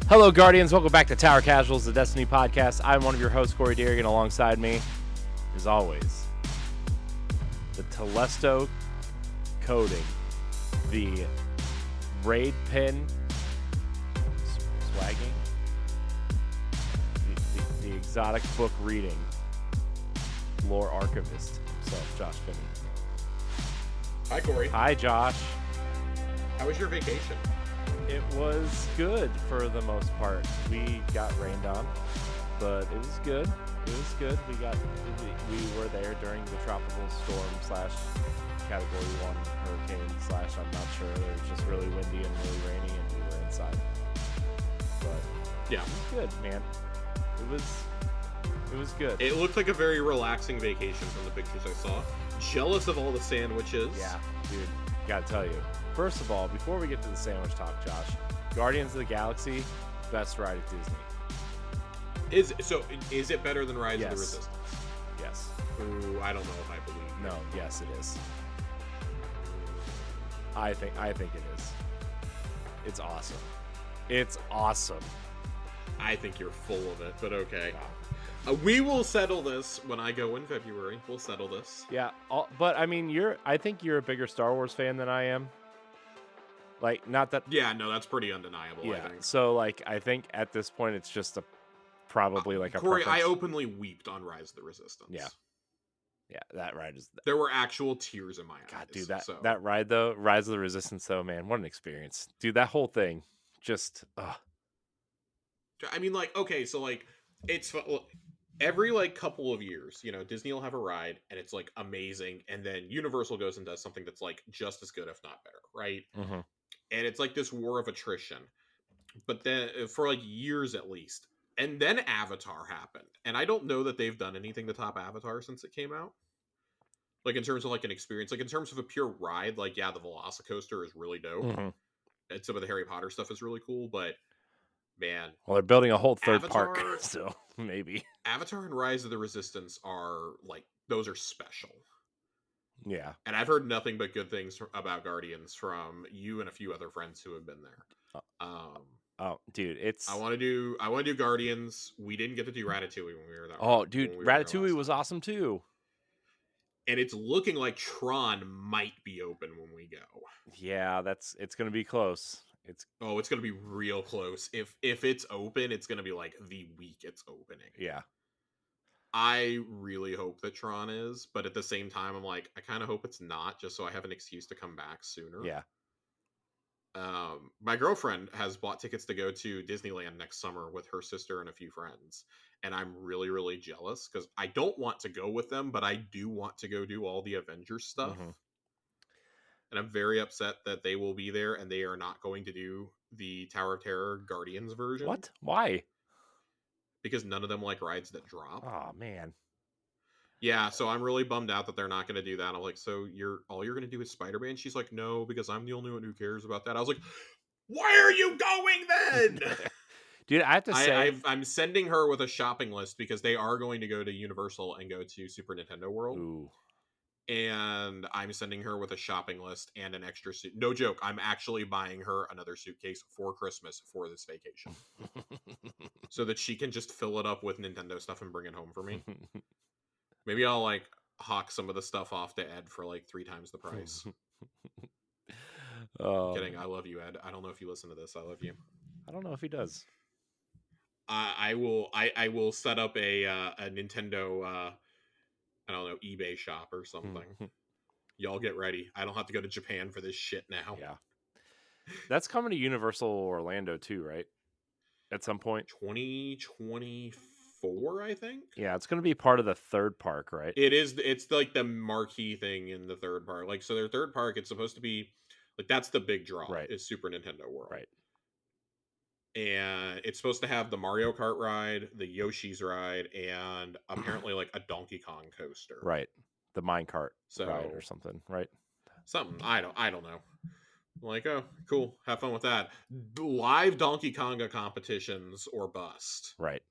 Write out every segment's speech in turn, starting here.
Hello, Guardians. Welcome back to Tower Casuals, the Destiny podcast. I'm one of your hosts, Corey Deerigan. Alongside me, as always, the Telesto coding, the raid pin swagging, the exotic book reading, lore archivist himself, Josh Finney. Hi, Corey. Hi, Josh. How was your vacation? It was good for the most part. We got rained on, but it was good. It was good. We were there during the tropical storm / category 1 hurricane / I'm not sure. It was just really windy and really rainy, and we were inside. But yeah, it was good, man. It was good. It looked like a very relaxing vacation from the pictures I saw. Jealous of all the sandwiches. Yeah, dude. Gotta tell you. First of all, before we get to the sandwich talk, Josh, Guardians of the Galaxy, best ride at Disney. Is it better than Rise of the Resistance? Yes. Ooh, I don't know if I believe you. No, yes it is. I think it is. It's awesome. It's awesome. I think you're full of it, but okay. We will settle this when I go in February. We'll settle this. Yeah, but I mean, I think you're a bigger Star Wars fan than I am. Like, not that. Yeah, no, that's pretty undeniable. Yeah, I think. So like, I think at this point it's just probably like a. Corey, preference. I openly weeped on Rise of the Resistance. Yeah, that ride is. There were actual tears in my eyes. God, dude, that ride though, Rise of the Resistance though, man, what an experience, dude. That whole thing, just. I mean, like, okay, so like, it's every like couple of years, Disney will have a ride and it's like amazing, and then Universal goes and does something that's like just as good, if not better, right? Mm-hmm. And it's like this war of attrition, but then for like years at least, and then Avatar happened, and I don't know that they've done anything to top Avatar since it came out. Like in terms of like an experience, like in terms of a pure ride, like yeah, the Velocicoaster is really dope, and some of the Harry Potter stuff is really cool, but. Man. Well, they're building a whole third Avatar, park, so maybe. Avatar and Rise of the Resistance are, like, those are special. Yeah. And I've heard nothing but good things about Guardians from you and a few other friends who have been there. Oh, dude, it's... I want to do Guardians. We didn't get to do Ratatouille when we were there. Oh, dude, Ratatouille was awesome, too. And it's looking like Tron might be open when we go. Yeah, it's going to be close. It's going to be real close. If it's open, it's going to be like the week it's opening. Yeah. I really hope that Tron is, but at the same time, I'm like, I kind of hope it's not, just so I have an excuse to come back sooner. Yeah. My girlfriend has bought tickets to go to Disneyland next summer with her sister and a few friends, and I'm really, really jealous because I don't want to go with them, but I do want to go do all the Avengers stuff. Mm-hmm. And I'm very upset that they will be there and they are not going to do the Tower of Terror Guardians version. What? Why? Because none of them like rides that drop. Oh, man. Yeah, so I'm really bummed out that they're not going to do that. I'm like, so all you're going to do is Spider-Man? She's like, no, because I'm the only one who cares about that. I was like, why are you going then? Dude, I have to say... I'm sending her with a shopping list because they are going to go to Universal and go to Super Nintendo World. Ooh. And I'm sending her with a shopping list and an extra suit. No joke. I'm actually buying her another suitcase for Christmas for this vacation. So that she can just fill it up with Nintendo stuff and bring it home for me. Maybe I'll like hawk some of the stuff off to Ed for like 3 times the price. Kidding. I love you, Ed. I don't know if you listen to this. I love you. I don't know if he does. I will set up a Nintendo I don't know, eBay shop or something. Y'all get ready. I don't have to go to Japan for this shit now. Yeah. That's coming to Universal Orlando too, right? At some point. 2024, I think. Yeah, it's going to be part of the third park, right? It is. It's like the marquee thing in the third park. Like, so their third park, it's supposed to be like, that's the big draw, right? Is Super Nintendo World. Right. And it's supposed to have the Mario Kart ride, the Yoshi's ride, and apparently like a Donkey Kong coaster. Right. The minecart ride or something, right? Something. I don't know. I'm like, oh, cool. Have fun with that. Live Donkey Konga competitions or bust. Right.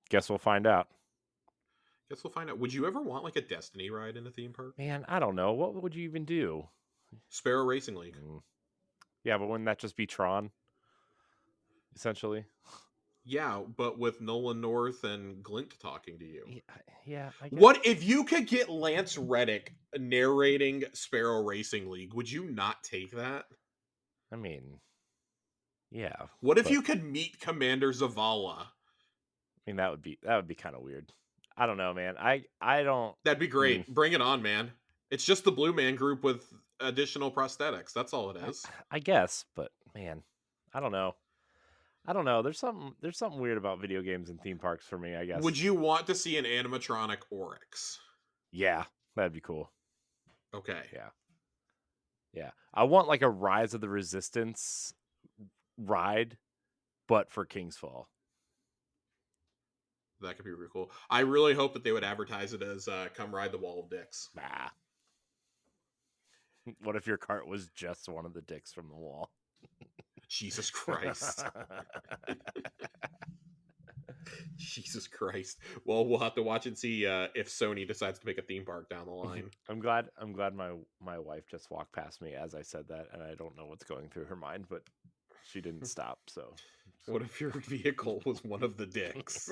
Guess we'll find out. Would you ever want like a Destiny ride in a theme park? Man, I don't know. What would you even do? Sparrow Racing League. Yeah, but wouldn't that just be Tron? essentially. Yeah, but with Nolan North and Glint talking to you. Yeah, I guess. What if you could get Lance Reddick narrating Sparrow Racing League? Would you not take that? I mean, yeah. What if But you could meet Commander Zavala? I mean, that would be kind of weird. I don't know, man. I don't. That'd be Mm, great. Bring it on, man. It's just the Blue Man Group with additional prosthetics. That's all it is. I guess, but man, I don't know. I don't know. There's something weird about video games and theme parks for me, I Would guess. you want to see an animatronic Oryx? Yeah, that'd be cool. Okay. Yeah. Yeah. I want like a Rise of the Resistance ride, but for King's Fall. That could be really cool. I really hope that they would advertise it as "Come ride the Wall of Dicks." Bah. What if your cart was just one of the dicks from the wall? Jesus Christ. Jesus Christ. Well, we'll have to watch and see if Sony decides to make a theme park down the line. I'm glad my wife just walked past me as I said that, and I don't know what's going through her mind, but she didn't stop. So What if your vehicle was one of the dicks?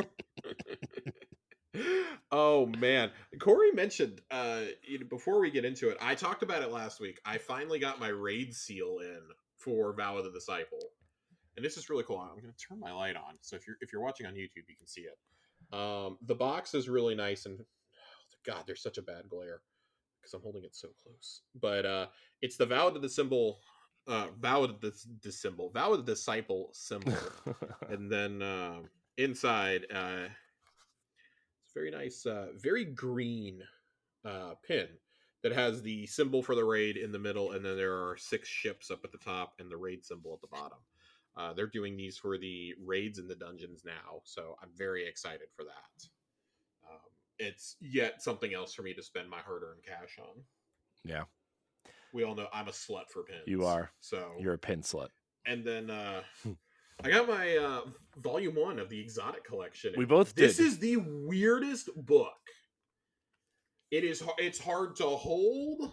Oh man, Corey mentioned before we get into it, I talked about it last week. I finally got my raid seal in for Vow of the Disciple, and this is really cool. I'm going to turn my light on, so if you're watching on YouTube, you can see it. The box is really nice, and God, there's such a bad glare because I'm holding it so close. But it's the Vow of the Symbol, Vow of the Symbol, Vow of the Disciple symbol, and then inside. Very nice, very green pin that has the symbol for the raid in the middle, and then there are 6 ships up at the top and the raid symbol at the bottom. They're doing these for the raids in the dungeons now, so I'm very excited for that. It's yet something else for me to spend my hard-earned cash on. yeah, We all know I'm a slut for pins. you are. So You're a pin slut. and then I got my volume 1 of the Exotic Collection. We both This did. is the weirdest book. It's hard to hold.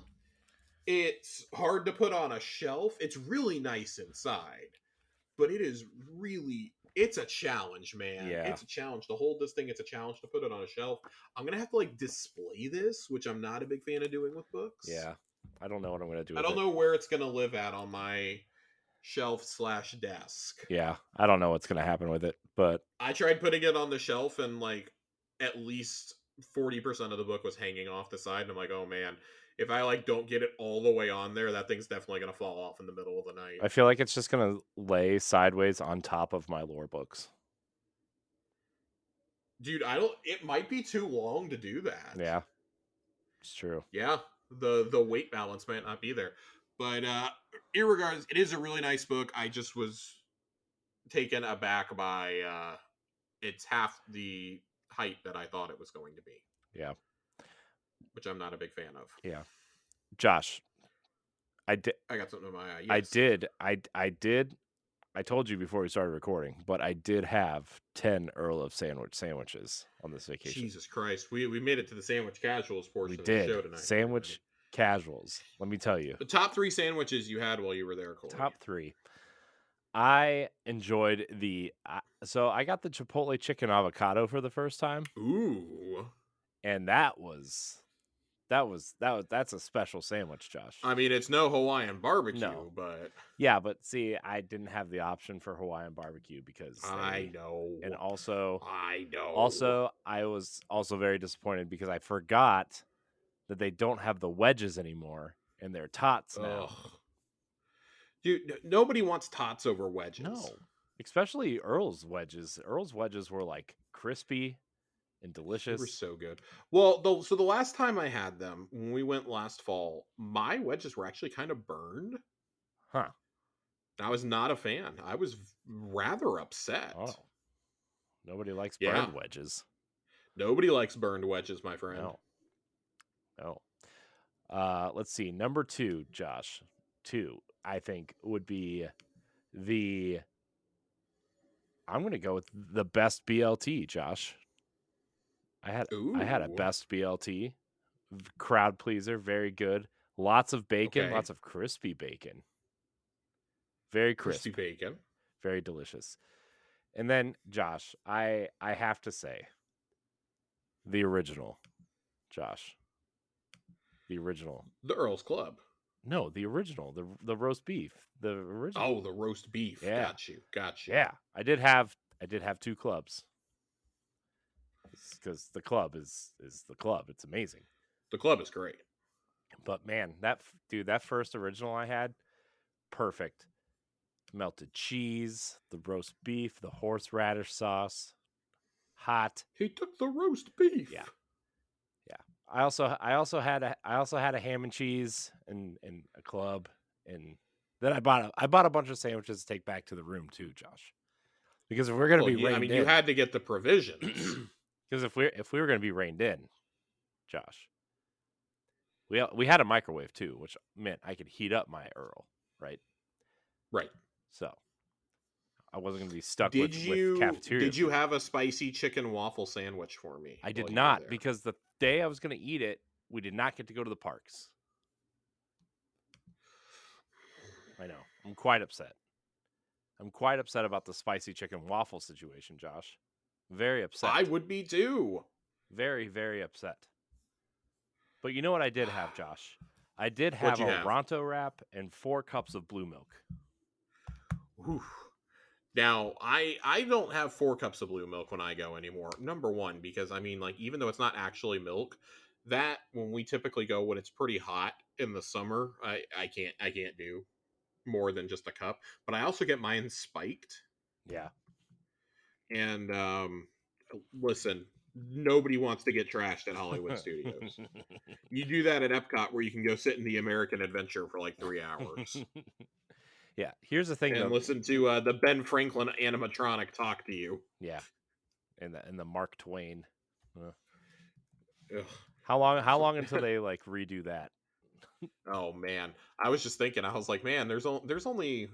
It's hard to put on a shelf. It's really nice inside, but it's a challenge, man. Yeah. It's a challenge to hold this thing. It's a challenge to put it on a shelf. I'm gonna have to like display this, which I'm not a big fan of doing with books. Yeah, I don't know what I'm gonna do. I don't know where it's gonna live at on my shelf/desk. Yeah, I don't know what's gonna happen with it, but I tried putting it on the shelf, and like at least 40% of the book was hanging off the side, and I'm like, oh man, if I like don't get it all the way on there, that thing's definitely gonna fall off in the middle of the night. I feel like it's just gonna lay sideways on top of my lore books. Dude, it might be too long to do that. Yeah, it's true. Yeah, the weight balance might not be there. But irregardless, it is a really nice book. I just was taken aback by it's half the height that I thought it was going to be. Yeah, which I'm not a big fan of. Yeah, Josh, I got something in my eye. Yes. I did. I told you before we started recording, but I did have 10 Earl of sandwiches on this vacation. Jesus Christ. We made it to the sandwich casuals portion of the show tonight. Sandwich casuals. Let me tell you. The top 3 sandwiches you had while you were there, Corey. Top 3. I enjoyed so I got the Chipotle chicken avocado for the first time. Ooh. And that's a special sandwich, Josh. I mean, it's no Hawaiian barbecue, but yeah, but see, I didn't have the option for Hawaiian barbecue because I know. And also I know. Also, I was also very disappointed because I forgot that they don't have the wedges anymore and they're tots now. Ugh. Dude, nobody wants tots over wedges. No. Especially Earl's wedges. Earl's wedges were like crispy and delicious. They were so good. Well, so the last time I had them, when we went last fall, my wedges were actually kind of burned. Huh. I was not a fan. I was rather upset. Oh. Nobody likes burned wedges. Nobody likes burned wedges, my friend. No. Let's see. Number 2, Josh. 2, I think, would be I'm going to go with the best BLT, Josh. I had a best BLT, crowd pleaser, very good. Lots of bacon, lots of crispy bacon. Very crisp. Crispy bacon. Very delicious. And then Josh, I have to say, the original, Josh, the original. The Earl's Club. No, the original, the roast beef, the original. Oh, the roast beef. Yeah, Got you. Got you. yeah. I did have two clubs because the club is the club. It's amazing. The club is great. But man, dude, that first original I had, perfect. Melted cheese, the roast beef, the horseradish sauce, hot. He took the roast beef. Yeah, yeah. I also had a ham and cheese and a club, and then I bought a bunch of sandwiches to take back to the room too, Josh. Because if we're gonna Well, be yeah, I reined mean, you in, had to get the provisions. because if we were gonna be reined in, Josh, we had a microwave too, which meant I could heat up my Earl, right? Right. So I wasn't gonna be stuck Did with you cafeteria did you food. have a spicy chicken waffle sandwich for me I did while you were not, there? because the day I was gonna eat it, we did not get to go to the parks. I know. I'm quite upset. I'm quite upset about the spicy chicken waffle situation, Josh. Very I upset. would be too. Very, very upset. But you know what I did have, Josh? I did What'd have you a have? Ronto wrap and 4 cups of blue milk. Whew. Now, I don't have 4 cups of blue milk when I go anymore. Number one, because I mean, like, even though it's not actually milk, that when we typically go when it's pretty hot in the summer, I can't do more than just a cup. But I also get mine spiked. Yeah. And listen, nobody wants to get trashed at Hollywood Studios. You do that at Epcot, where you can go sit in the American Adventure for like 3 hours Yeah. Here's the thing, and though. listen to the Ben Franklin animatronic talk to you. Yeah. And the Mark Twain. Uh, Ugh. how long until they like redo that? Oh man, I was just thinking. I was like, man, there's only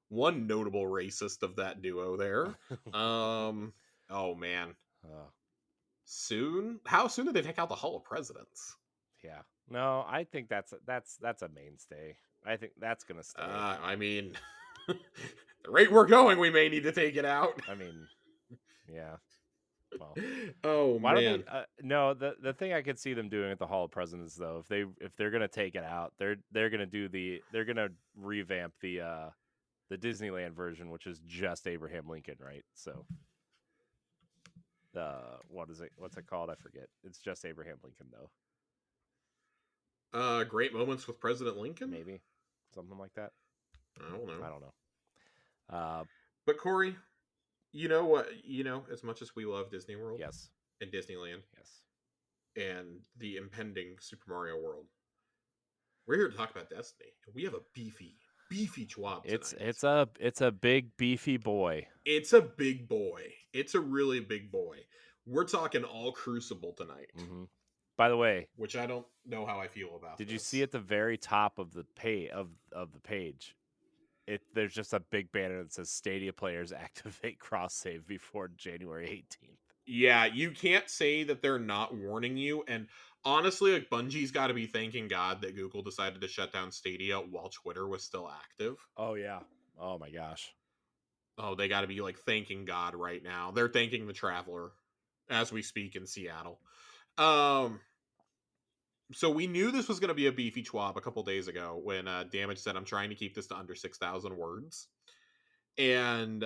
one notable racist of that duo there. Oh man, uh, soon? How soon do they take out the Hall of Presidents? yeah. No, I think that's a mainstay. I think that's gonna stay. I mean, the rate we're going, we may need to take it out. I mean, yeah. Well, Oh why don't they? man. No, the thing I could see them doing at the Hall of Presidents, though, if they're gonna take it out, they're gonna revamp the Disneyland version, which is just Abraham Lincoln, right? So what is it? What's it called? I forget. It's just Abraham Lincoln, though. Great moments with President Lincoln. Maybe something like that. I don't know. I don't know. Uh, But Corey, you know what? As much as we love Disney World yes, and Disneyland yes. and the impending Super Mario World, we're here to talk about Destiny. We have a beefy chwab tonight. It's a big beefy boy. It's a big boy. It's a really big boy. We're talking all Crucible tonight, Mm-hmm. By the way, which I don't know how I feel about. did you see This. at the very top of the the page? There's just a big banner that says Stadia players activate cross save before January 18th. Yeah, you can't say that they're not warning you. And honestly, like, Bungie's got to be thanking God that Google decided to shut down Stadia while Twitter was still active. Oh yeah. Oh my gosh. Oh, they got to be like thanking God right now. They're thanking the Traveler as we speak in Seattle. Um, so we knew this was going to be a beefy chwab a couple days ago when Damage said, "I'm trying to keep this to under 6,000 words," and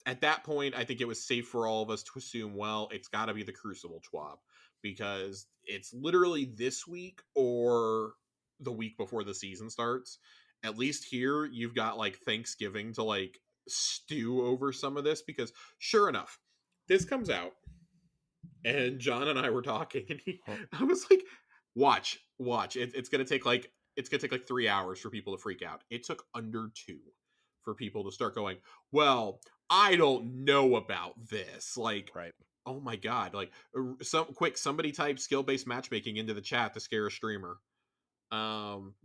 at that point, I think it was safe for all of us to assume, well, it's got to be the Crucible chwab because it's literally this week or the week before the season starts. At least here, you've got like Thanksgiving to like stew over some of this because, sure enough, this comes out, and John and I were talking, and I was like, watch, it's gonna take like 3 hours for people to freak out. It took under 2 for people to start going, well, I don't know about this. Like, Right. oh my god, like, somebody type skill-based matchmaking into the chat to scare a streamer.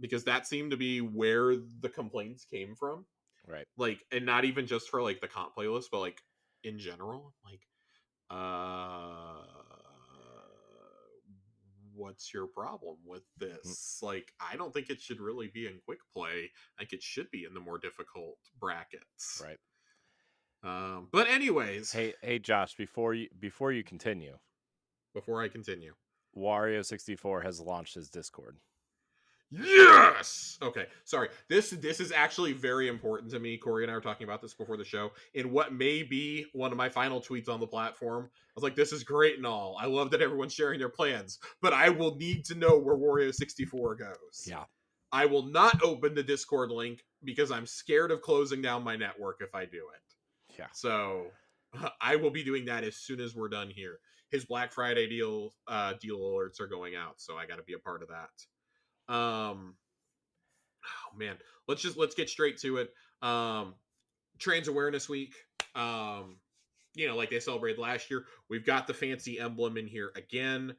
Because that seemed to be where the complaints came from. Right. Like, and not even just for like the comp playlist, but like in general. Like, uh what's your problem with this? Like, I don't think it should really be in quick play. Like, it should be in the more difficult brackets. Right. But anyways, Hey, Josh. Before you continue, before I continue, Wario64 has launched his Discord. yes. Okay. Sorry. This is actually very important to me. Corey and I were talking about this before the show. In what may be one of my final tweets on the platform, I was like, "This is great and all. I love that everyone's sharing their plans, but I will need to know where Wario64 goes. Yeah. I will not open the Discord link because I'm scared of closing down my network if I do it. Yeah. So I will be doing that as soon as we're done here. His Black Friday deal alerts are going out, so I got to be a part of that. Oh man, let's get straight to it. Trans Awareness Week. Um, like they celebrated last year. We've got the fancy emblem in here again.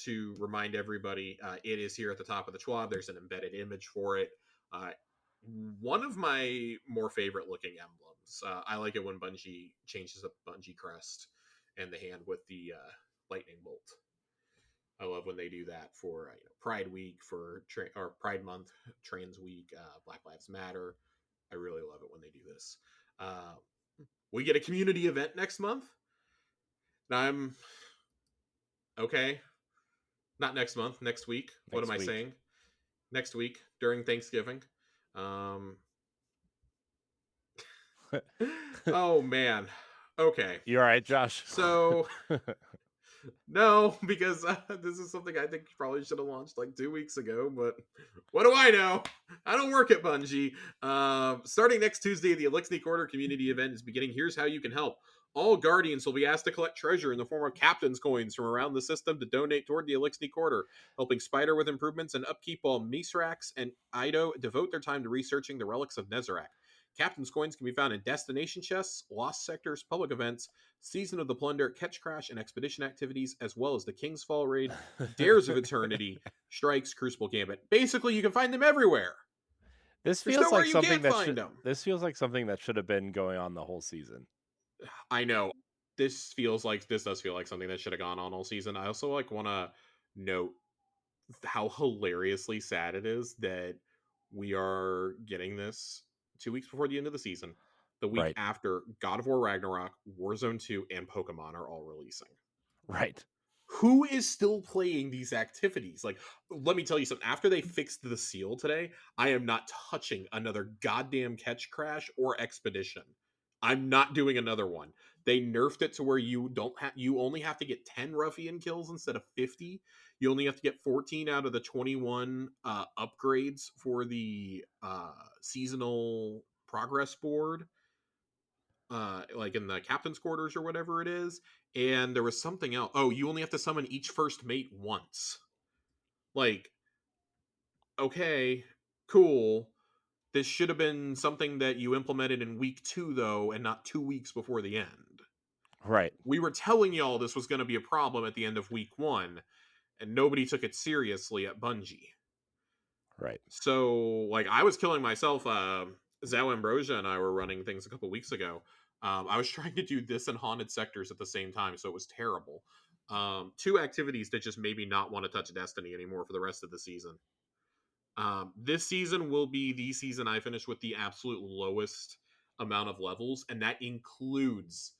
To remind everybody, it is here at the top of the TWAB. There's an embedded image for it. Uh, One of my more favorite looking emblems. I like it when Bungie changes up Bungie crest and the hand with the lightning bolt. I love when they do that for Pride Week, or Pride Month, Trans Week, Black Lives Matter. I really love it when they do this. Uh, we get a community event next month. Now I'm okay. Not next month. Next week. What am Next I week. saying? Next week during Thanksgiving. Um, oh man. Okay. You all right, Josh? So no, because this is something I think probably should have launched like 2 weeks ago. But what do I know? I don't work at Bungie. Starting next Tuesday, the Elixir Quarter community event is beginning. Here's how you can help. All Guardians will be asked to collect treasure in the form of Captain's coins from around the system to donate toward the Elixir Quarter, helping Spider with improvements and upkeep while Misrax and Ido devote their time to researching the relics of Nezarec. Captain's coins can be found in destination chests, lost sectors, public events, Season of the Plunder, Catch Crash, and Expedition activities, as well as the King's Fall raid, Dares of Eternity, Strikes, Crucible Gambit. Basically, you can find them everywhere. This There's feels nowhere like you something can't that find should. them. This feels like something that should have been going on the whole season. I know. This does feel like something that should have gone on all season. I also want to note how hilariously sad it is that we are getting this 2 weeks before the end of the season, the week Right. after God of War Ragnarok, Warzone 2, and Pokemon are all releasing. Right. Who is still playing these activities? Like, let me tell you something. After they fixed the seal today, I am not touching another goddamn Catch Crash or Expedition. I'm not doing another one. They nerfed it to where you only have to get 10 ruffian kills instead of 50. You only have to get 14 out of the 21 upgrades for the seasonal progress board, like in the captain's quarters or whatever it is. And there was something else. Oh, you only have to summon each first mate once. Like, okay, cool. This should have been something that you implemented in week 2, though, and not 2 weeks before the end. Right. We were telling y'all this was going to be a problem at the end of week 1, and nobody took it seriously at Bungie. Right. So, like, I was killing myself. Zao Ambrosia and I were running things a couple weeks ago. I was trying to do this and Haunted Sectors at the same time, so it was terrible. Two activities that just made me not want to touch Destiny anymore for the rest of the season. This season will be the season I finish with the absolute lowest amount of levels, and that includes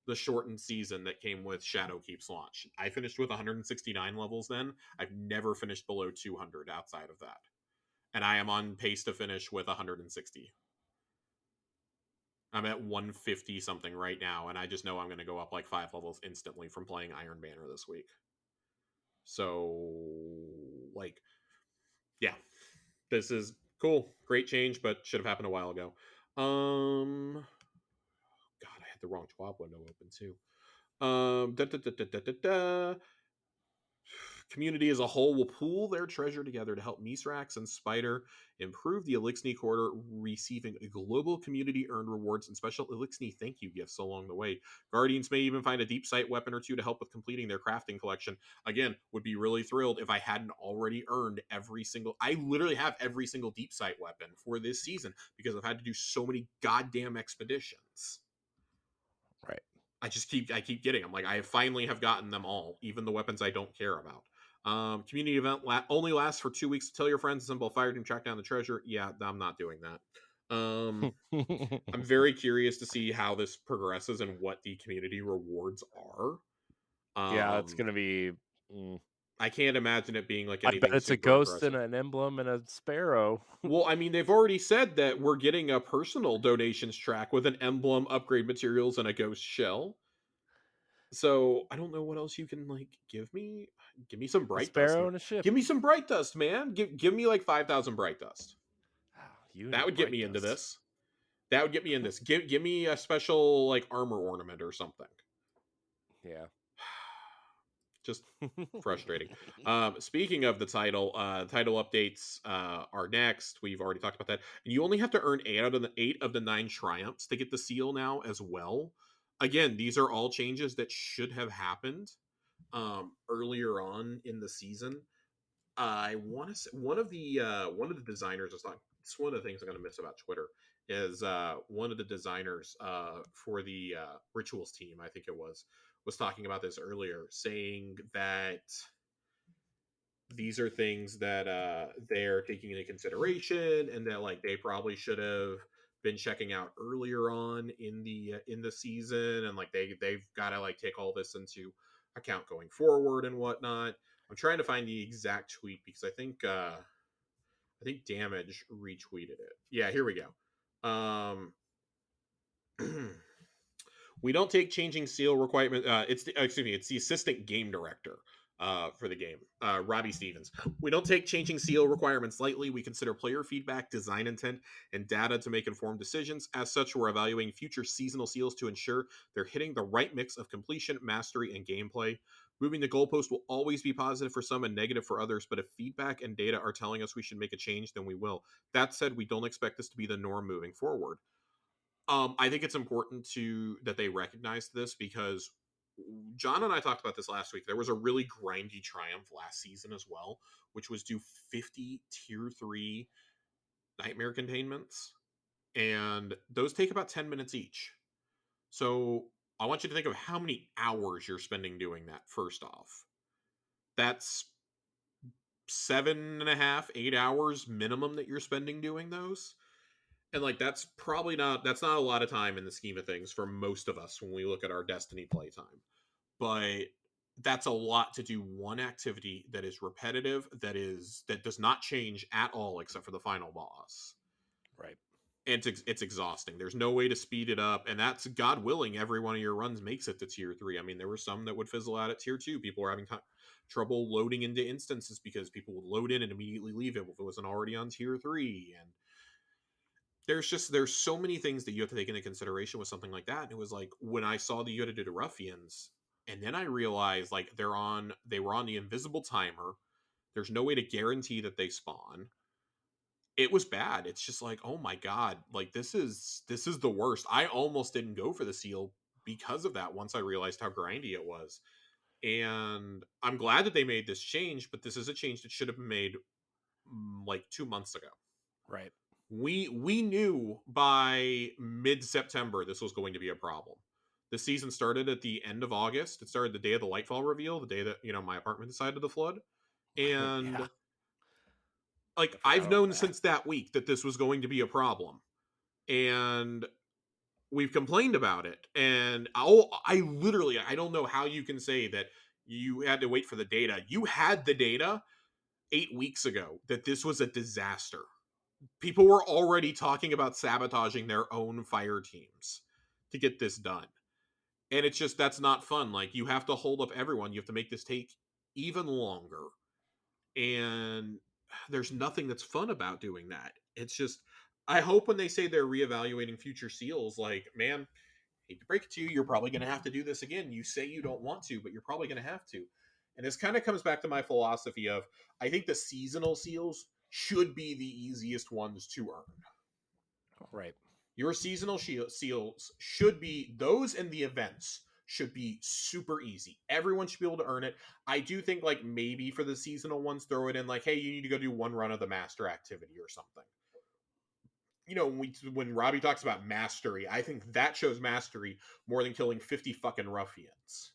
the shortened season that came with Shadowkeep's launch. I finished with 169 levels then. I've never finished below 200 outside of that. And I am on pace to finish with 160. I'm at 150 something right now, and I just know I'm going to go up like 5 levels instantly from playing Iron Banner this week. So, like, yeah, this is cool, great change, but should have happened a while ago. God, I had the wrong TWAB window open too. Da, da, da, da, da, da, da. Community as a whole will pool their treasure together to help Misrax and Spider improve the Elixir Quarter, receiving global community earned rewards and special Elixir thank you gifts along the way. Guardians may even find a deep sight weapon or two to help with completing their crafting collection. Again, would be really thrilled if I hadn't already earned I literally have every single deep sight weapon for this season because I've had to do so many goddamn expeditions. Right. I keep getting them. Like, I finally have gotten them all, even the weapons I don't care about. Community event only lasts for 2 weeks. Tell your friends, assemble a fire team, track down the treasure. Yeah, I'm not doing that. Um, I'm very curious to see how this progresses and what the community rewards are. Yeah, it's Um, gonna be. Mm, I can't imagine it being like I bet anything it's a super ghost and aggressive. an emblem and a sparrow. Well, I mean, they've already said that we're getting a personal donations track with an emblem, upgrade materials, and a ghost shell. So I don't know what else you can like give me. Give me some A bright dust. sparrow and a ship. Give me some bright dust, man. Give me like 5,000 bright dust. You and That your would get bright me into dust. this. That would get me in this. Give me a special like armor ornament or something. Yeah. Just frustrating. Speaking of the title updates are next. We've already talked about that. And you only have to earn eight of the 9 triumphs to get the seal now as well. Again, these are all changes that should have happened earlier on in the season. I want to say one of the designers is not. It's one of the things I'm going to miss about Twitter is one of the designers for the rituals team. I think it was talking about this earlier, saying that these are things that they're taking into consideration, and that like they probably should have been checking out earlier on in the season, and like they've got to like take all this into account going forward and whatnot. I'm trying to find the exact tweet because I think Damage retweeted it. Yeah, here we go. We don't take changing seal requirement. Excuse me, it's the assistant game director for the game, Robbie Stevens. We don't take changing seal requirements lightly. We consider player feedback, design intent, and data to make informed decisions. As such, we're evaluating future seasonal seals to ensure they're hitting the right mix of completion, mastery, and gameplay. Moving the goalpost will always be positive for some and negative for others, but if feedback and data are telling us we should make a change, then we will. That said, we don't expect this to be the norm moving forward. I think it's important to that they recognize this because John and I talked about this last week. There was a really grindy triumph last season as well, which was do 50 tier 3 nightmare containments, and those take about 10 minutes each. So I want you to think of how many hours you're spending doing that. First off, that's 7.5, 8 hours minimum that you're spending doing those. And like that's not a lot of time in the scheme of things for most of us when we look at our Destiny playtime. But that's a lot to do one activity that is repetitive, that does not change at all except for the final boss. Right. And it's exhausting. There's no way to speed it up, and that's God willing. Every one of your runs makes it to tier 3. I mean, there were some that would fizzle out at tier 2. People were having trouble loading into instances because people would load in and immediately leave it if it wasn't already on tier 3. And there's so many things that you have to take into consideration with something like that. And it was like when I saw that you had to do the ruffians, and then I realized like they were on the invisible timer. There's no way to guarantee that they spawn. It was bad. It's just like, oh my god, like this is the worst. I almost didn't go for the seal because of that once I realized how grindy it was. And I'm glad that they made this change, but this is a change that should have been made like 2 months ago. Right. We knew by mid-September this was going to be a problem. The season started at the end of August. It started the day of the Lightfall reveal, the day that my apartment decided to flood. Yeah. And I like forgot I've about known that. since that week that this was going to be a problem. And we've complained about it. And I literally I don't know how you can say that you had to wait for the data. You had the data 8 weeks ago that this was a disaster. People were already talking about sabotaging their own fire teams to get this done. And it's just that's not fun. Like you have to hold up everyone. You have to make this take even longer. And there's nothing that's fun about doing that. It's just I hope when they say they're reevaluating future seals, like, man, hate to break it to you, you're probably gonna have to do this again. You say you don't want to, but you're probably gonna have to. And this kind of comes back to my philosophy of I think the seasonal seals should be the easiest ones to earn. Right. Your seasonal seals should be those, and the events should be super easy. Everyone should be able to earn it. I do think like maybe for the seasonal ones, throw it in like, hey, you need to go do one run of the master activity or something. When Robbie talks about mastery, I think that shows mastery more than killing 50 fucking ruffians.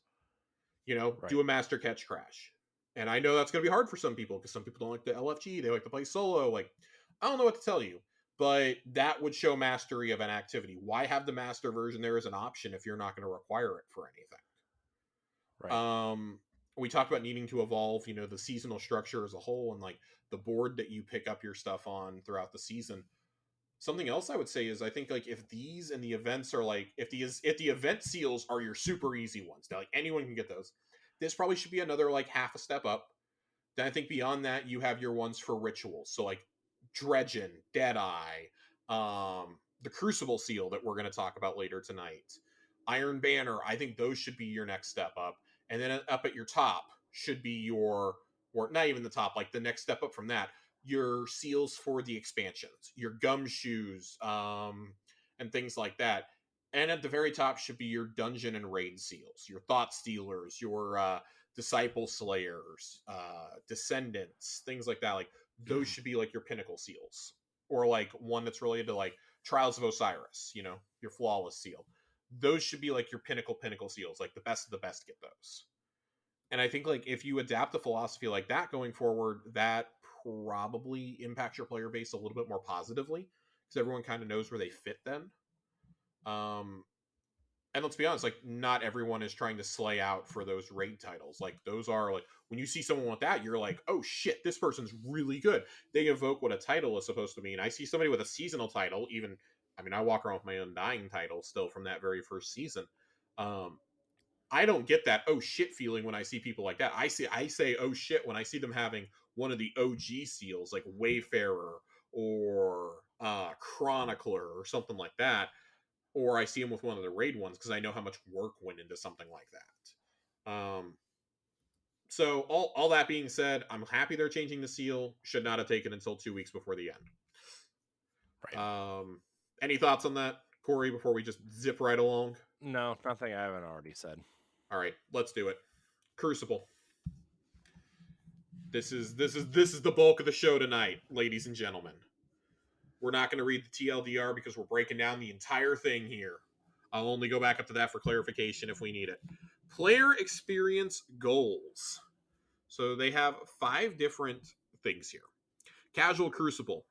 Do Right. a master catch crash. And I know that's going to be hard for some people because some people don't like the LFG. They like to play solo. Like, I don't know what to tell you. but that would show mastery of an activity. Why have the master version there as an option if you're not going to require it for anything? Right. We talked about needing to evolve, the seasonal structure as a whole, and like the board that you pick up your stuff on throughout the season. Something else I would say is I think like if these and the events are like if the event seals are your super easy ones, that like anyone can get those. This probably should be another like half a step up. Then I think beyond that, you have your ones for rituals. So like Dredgen, Deadeye, the Crucible Seal that we're going to talk about later tonight, Iron Banner. I think those should be your next step up. And then up at your top should be your, or not even the top, like the next step up from that, your seals for the expansions, your gumshoes, and things like that. And at the very top should be your dungeon and raid seals, your thought stealers, your disciple slayers, descendants, things like that. Like those should be like your pinnacle seals, or like one that's related to like Trials of Osiris, your flawless seal. Those should be like your pinnacle seals. Like the best of the best get those. And I think like if you adapt a philosophy like that going forward, that probably impacts your player base a little bit more positively because everyone kind of knows where they fit then. And let's be honest, like not everyone is trying to slay out for those raid titles. Like those are like when you see someone with that, you're like, oh shit, this person's really good. They evoke what a title is supposed to mean. I see somebody with a seasonal title, even I walk around with my Undying title still from that very first season. I don't get that oh shit feeling when I see people like that. I say oh shit when I see them having one of the OG seals like Wayfarer or Chronicler or something like that, or I see them with one of the raid ones because I know how much work went into something like that. So all that being said, I'm happy they're changing the seal. Should not have taken until 2 weeks before the end. Right. Any thoughts on that, Corey? Before we just zip right along. No, nothing I haven't already said. All right, let's do it. Crucible. This is the bulk of the show tonight, ladies and gentlemen. We're not going to read the TLDR because we're breaking down the entire thing here. I'll only go back up to that for clarification if we need it. Player experience goals. So they have 5 different things here. Casual Crucible,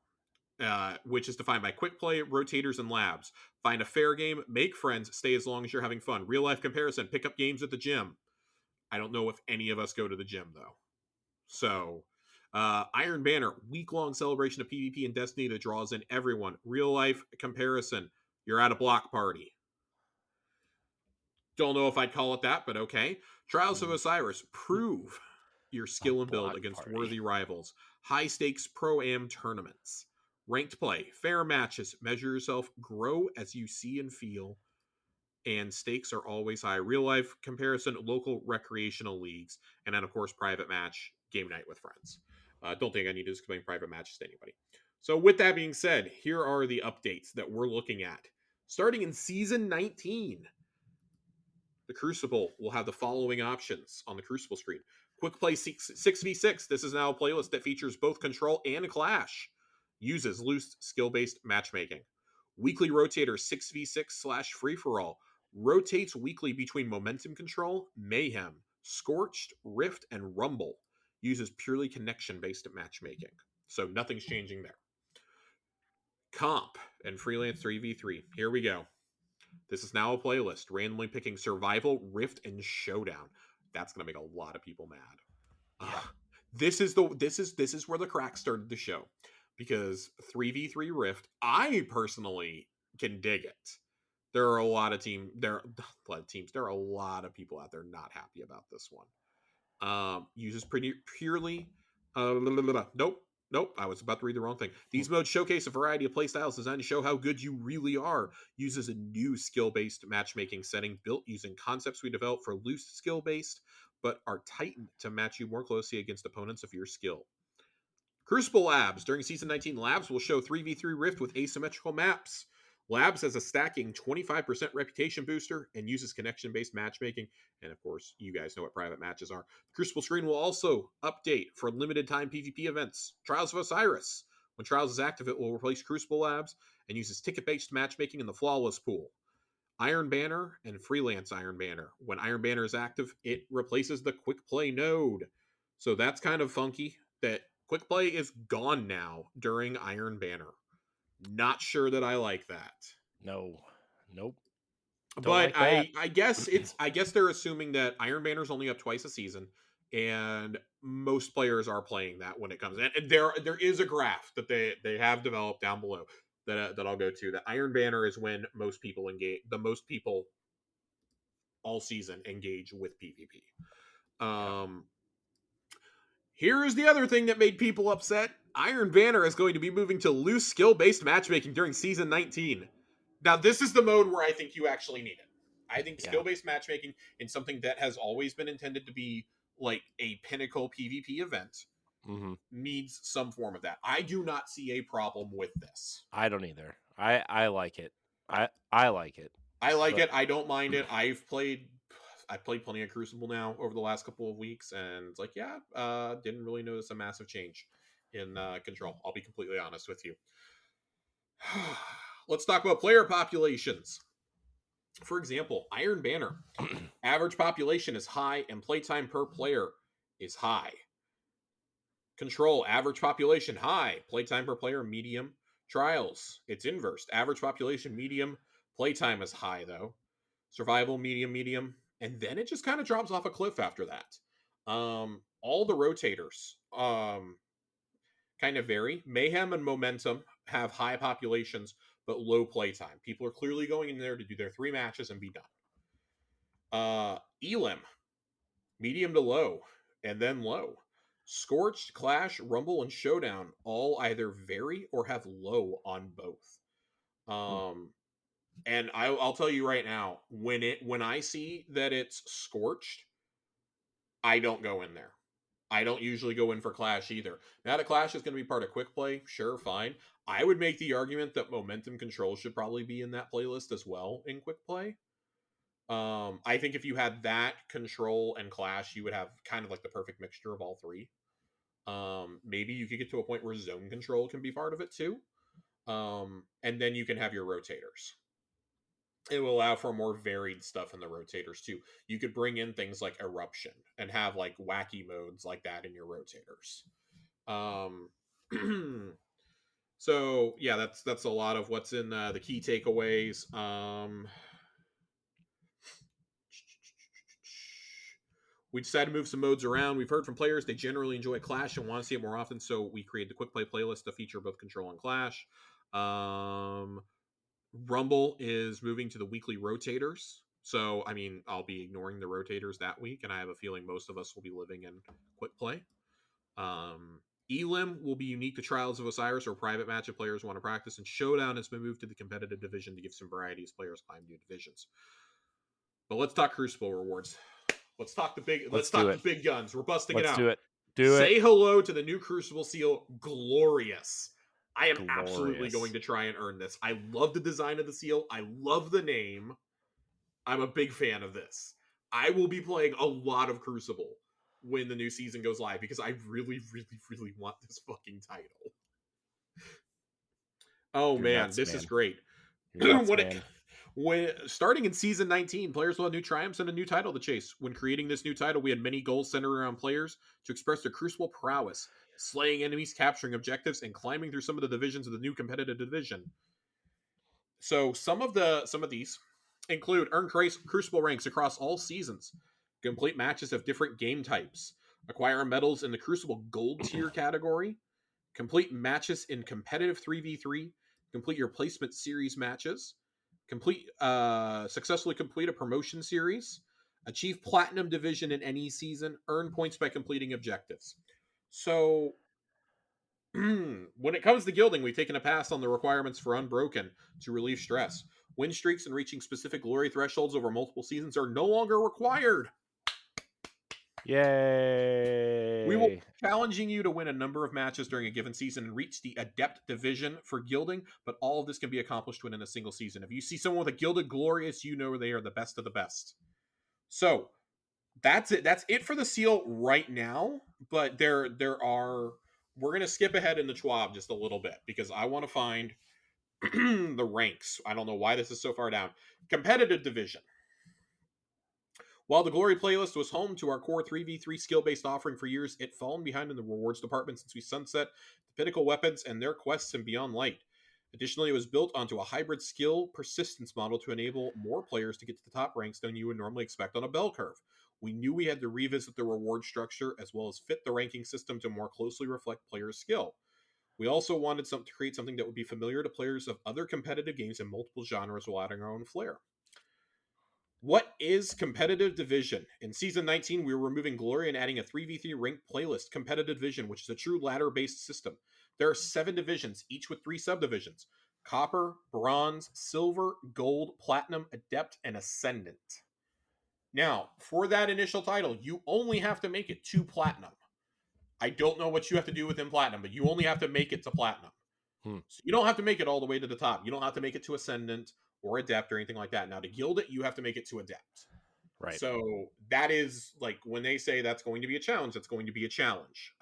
which is defined by quick play, rotators, and labs. Find a fair game, make friends, stay as long as you're having fun. Real life comparison, pick up games at the gym. I don't know if any of us go to the gym, though. So, Iron Banner, week-long celebration of PvP and Destiny that draws in everyone. Real life comparison, you're at a block party. Don't know if I'd call it that, but okay. Trials of Osiris, prove your skill and build against worthy rivals. High stakes pro-am tournaments. Ranked play, fair matches, measure yourself, grow as you see and feel, and stakes are always high. Real life comparison, local recreational leagues, and then of course private match, game night with friends. Don't think I need to explain private matches to anybody. So with that being said, here are the updates that we're looking at. Starting in season 19, the Crucible will have the following options on the Crucible screen. Quick Play 6v6. This is now a playlist that features both Control and Clash. Uses loose skill-based matchmaking. Weekly Rotator 6v6 / free-for-all. Rotates weekly between Momentum Control, Mayhem, Scorched, Rift, and Rumble. Uses purely connection-based matchmaking. So nothing's changing there. Comp and Freelance 3v3. Here we go. This is now a playlist, randomly picking Survival, Rift, and Showdown. That's gonna make a lot of people mad. Yeah. This is where the crack started to show, because 3v3 Rift, I personally can dig it. There are a lot of teams. There are a lot of people out there not happy about this one. Uses pretty purely. Nope. I was about to read the wrong thing. These modes showcase a variety of playstyles designed to show how good you really are. Uses a new skill-based matchmaking setting built using concepts we developed for loose skill-based, but are tightened to match you more closely against opponents of your skill. Crucible Labs. During Season 19, Labs will show 3v3 Rift with asymmetrical maps. Labs has a stacking 25% reputation booster and uses connection-based matchmaking. And of course, you guys know what private matches are. The Crucible screen will also update for limited time PvP events. Trials of Osiris. When Trials is active, it will replace Crucible Labs and uses ticket-based matchmaking in the Flawless pool. Iron Banner and Freelance Iron Banner. When Iron Banner is active, it replaces the Quick Play node. So that's kind of funky that Quick Play is gone now during Iron Banner. Not sure that I like that. No. Nope. Don't But like that. I guess they're assuming that Iron Banner's only up twice a season, and most players are playing that when it comes. And there is a graph that they have developed down below that I'll go to. That Iron Banner is when most people engage, the most people all season engage with PvP. Yeah. Um, Here is the other thing that made people upset. Iron Banner is going to be moving to loose skill-based matchmaking during Season 19. Now, this is the mode where I think you actually need it. I think Yeah. skill-based matchmaking in something that has always been intended to be like a pinnacle PvP event Hmm. needs some form of that. I do not see a problem with this. I don't either. I like it. I like it. I like But it. I don't mind it. I've played plenty of Crucible now over the last couple of weeks, and it's like, yeah, didn't really notice a massive change in control. I'll be completely honest with you. Let's talk about player populations. For example, Iron Banner. Average population is high, and playtime per player is high. Control, average population high, playtime per player medium. Trials, it's inverse. Average population medium, playtime is high though. Survival medium, medium, and then it just kind of drops off a cliff after that. All the rotators kind of vary. Mayhem and Momentum have high populations but low playtime. People are clearly going in there to do their 3 matches and be done. Elim, medium to low, and then low. Scorched, Clash, Rumble, and Showdown all either vary or have low on both. And I'll tell you right now, when I see that it's Scorched, I don't go in there. I don't usually go in for Clash either. Now that Clash is going to be part of Quick Play, sure, fine. I would make the argument that Momentum Control should probably be in that playlist as well in Quick Play. I think if you had that Control and Clash, you would have kind of like the perfect mixture of all three. Maybe you could get to a point where Zone Control can be part of it too. And then you can have your rotators. It will allow for more varied stuff in the rotators too. You could bring in things like Eruption and have like wacky modes like that in your rotators. Um, so yeah, that's a lot of what's in the key takeaways. We decided to move some modes around. We've heard from players they generally enjoy Clash and want to see it more often, so we created the Quick Play playlist to feature both Control and Clash. Rumble is moving to the weekly rotators. So, I mean, I'll be ignoring the rotators that week, and I have a feeling most of us will be living in Quick Play. Elim will be unique to Trials of Osiris or private match if players want to practice, and Showdown has been moved to the competitive division to give some variety as players climb new divisions. But let's talk Crucible rewards. Let's talk the big guns. We're busting Let's it out. do it. Say hello to the new Crucible seal, Glorious. I am Glorious. absolutely going to try and earn this. I love the design of the seal. I love the name. I'm a big fan of this. I will be playing a lot of Crucible when the new season goes live because I really, really, really want this fucking title. Oh You're man, nuts, this man. is great. You're nuts, man. When starting in season 19, players will have new triumphs and a new title to chase. When creating this new title, we had many goals centered around players to express their Crucible prowess, slaying enemies, capturing objectives, and climbing through some of the divisions of the new competitive division. So some of these include earn Crucible ranks across all seasons, complete matches of different game types, acquire medals in the Crucible Gold tier category, complete matches in competitive 3v3, complete your placement series matches, successfully complete a promotion series, achieve platinum division in any season, earn points by completing objectives. So when it comes to guilding, we've taken a pass on the requirements for Unbroken to relieve stress. Win streaks and reaching specific glory thresholds over multiple seasons are no longer required. Yay! We will be challenging you to win a number of matches during a given season and reach the Adept division for guilding, but all of this can be accomplished within a single season. If you see someone with a gilded glorious, you know they are the best of the best. So that's it. That's it for the seal right now. But we're gonna skip ahead in the Schwab just a little bit because I want to find the ranks. I don't know why this is so far down. Competitive division. While the Glory playlist was home to our core 3v3 skill-based offering for years, it fallen behind in the rewards department since we sunset the pinnacle weapons and their quests in Beyond Light. Additionally, it was built onto a hybrid skill persistence model to enable more players to get to the top ranks than you would normally expect on a bell curve. We knew we had to revisit the reward structure as well as fit the ranking system to more closely reflect players' skill. We also wanted to create something that would be familiar to players of other competitive games in multiple genres while adding our own flair. What is competitive division? In season 19, we were removing glory and adding a 3v3 ranked playlist, competitive division, which is a true ladder based system. There are 7 divisions, each with 3 subdivisions: copper, bronze, silver, gold, platinum, adept, and ascendant. Now, for that initial title, you only have to make it to platinum. I don't know what you have to do within platinum, but you only have to make it to platinum. Hmm. So you don't have to make it all the way to the top. You don't have to make it to ascendant or adept or anything like that. Now, to guild it, you have to make it to adept. Right. So that is like when they say that's going to be a challenge, that's going to be a challenge.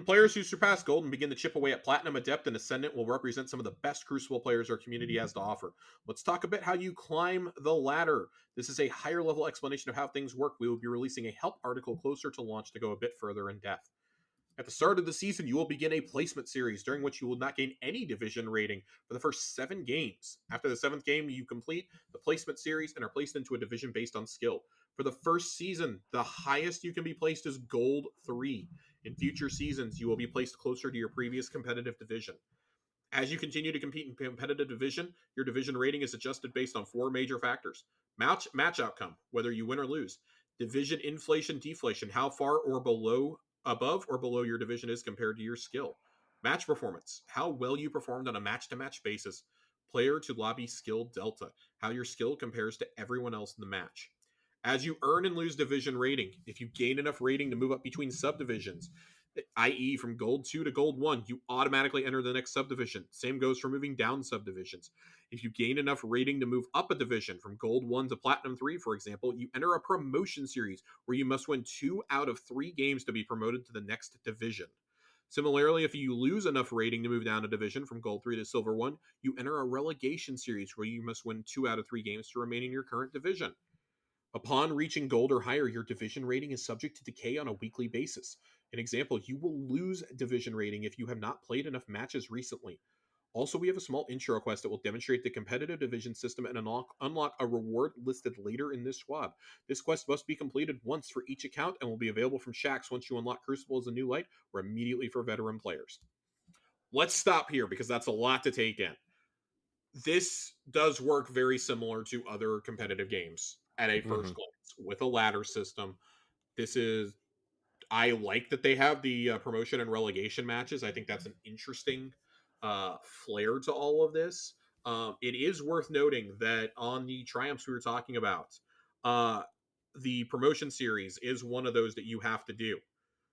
Players who surpass gold and begin to chip away at platinum, adept, and ascendant will represent some of the best crucible players our community has to offer. Let's talk a bit how you climb the ladder. This is a higher level explanation of how things work. We will be releasing a help article closer to launch to go a bit further in depth. At the start of the season, you will begin a placement series during which you will not gain any division rating for the first 7 games. After the 7th game, you complete the placement series and are placed into a division based on skill. For the first season, the highest you can be placed is Gold 3. In future seasons, you will be placed closer to your previous competitive division. As you continue to compete in competitive division, your division rating is adjusted based on 4 major factors: match outcome, whether you win or lose; division inflation deflation, how far or below above or below your division is compared to your skill; match performance, how well you performed on a match to match basis; player to lobby skill delta, how your skill compares to everyone else in the match. As you earn and lose division rating, if you gain enough rating to move up between subdivisions, i.e., from gold 2 to gold 1, you automatically enter the next subdivision. Same goes for moving down subdivisions. If you gain enough rating to move up a division from gold 1 to platinum 3, for example, you enter a promotion series where you must win 2 out of 3 games to be promoted to the next division. Similarly, if you lose enough rating to move down a division from gold 3 to silver 1, you enter a relegation series where you must win 2 out of 3 games to remain in your current division. Upon reaching gold or higher, your division rating is subject to decay on a weekly basis. An example, you will lose division rating if you have not played enough matches recently. Also, we have a small intro quest that will demonstrate the competitive division system and unlock a reward listed later in this squad. This quest must be completed once for each account and will be available from Shaxx once you unlock Crucible as a new light or immediately for veteran players. Let's stop here because that's a lot to take in. This does work very similar to other competitive games at a Mm-hmm. first glance with a ladder system. This is I like that they have the promotion and relegation matches. I think that's an interesting flair to all of this. It is worth noting that on the triumphs we were talking about, uh, the promotion series is one of those that you have to do.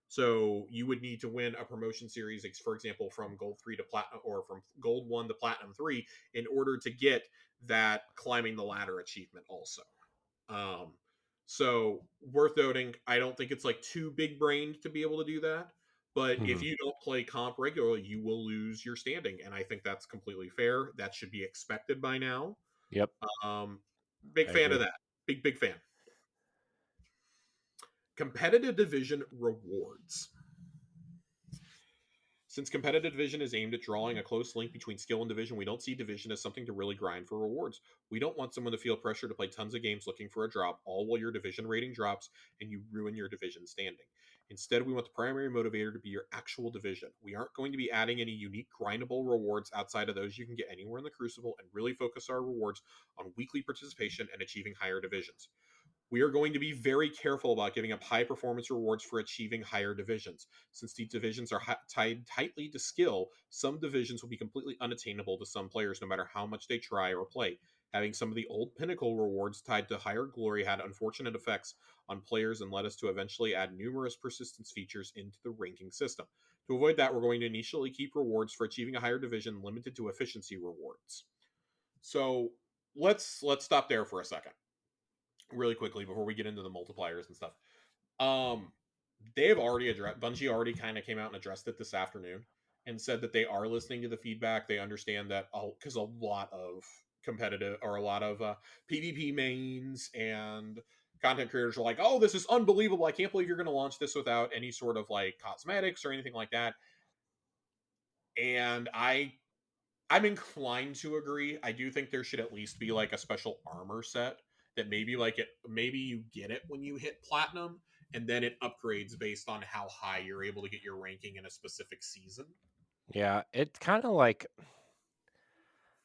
So you would need to win a promotion series, for example, from gold 3 to platinum, or from gold 1 to platinum 3, in order to get that climbing the ladder achievement also. Um, so worth noting, I don't think it's like too big brained to be able to do that. But if Mm-hmm. you don't play comp regularly, you will lose your standing, and I think that's completely fair. That should be expected by now. Yep. Um, Big I fan of agree. that. Big fan. Competitive division rewards. Since competitive division is aimed at drawing a close link between skill and division, we don't see division as something to really grind for rewards. We don't want someone to feel pressure to play tons of games looking for a drop, all while your division rating drops and you ruin your division standing. Instead, we want the primary motivator to be your actual division. We aren't going to be adding any unique grindable rewards outside of those you can get anywhere in the Crucible, and really focus our rewards on weekly participation and achieving higher divisions. We are going to be very careful about giving up high performance rewards for achieving higher divisions. Since these divisions are tied tightly to skill, some divisions will be completely unattainable to some players no matter how much they try or play. Having some of the old pinnacle rewards tied to higher glory had unfortunate effects on players and led us to eventually add numerous persistence features into the ranking system. To avoid that, we're going to initially keep rewards for achieving a higher division limited to efficiency rewards. So let's stop there for a second really quickly before we get into the multipliers and stuff. Um, they've already addressed Bungie already kind of came out and addressed it this afternoon and said that they are listening to the feedback. They understand that because a lot of competitive or a lot of PvP mains and content creators are like, "Oh, this is unbelievable! I can't believe you're going to launch this without any sort of like cosmetics or anything like that." And I'm inclined to agree. I do think there should at least be like a special armor set that maybe you get it when you hit platinum, and then it upgrades based on how high you're able to get your ranking in a specific season. Yeah, it kind of like,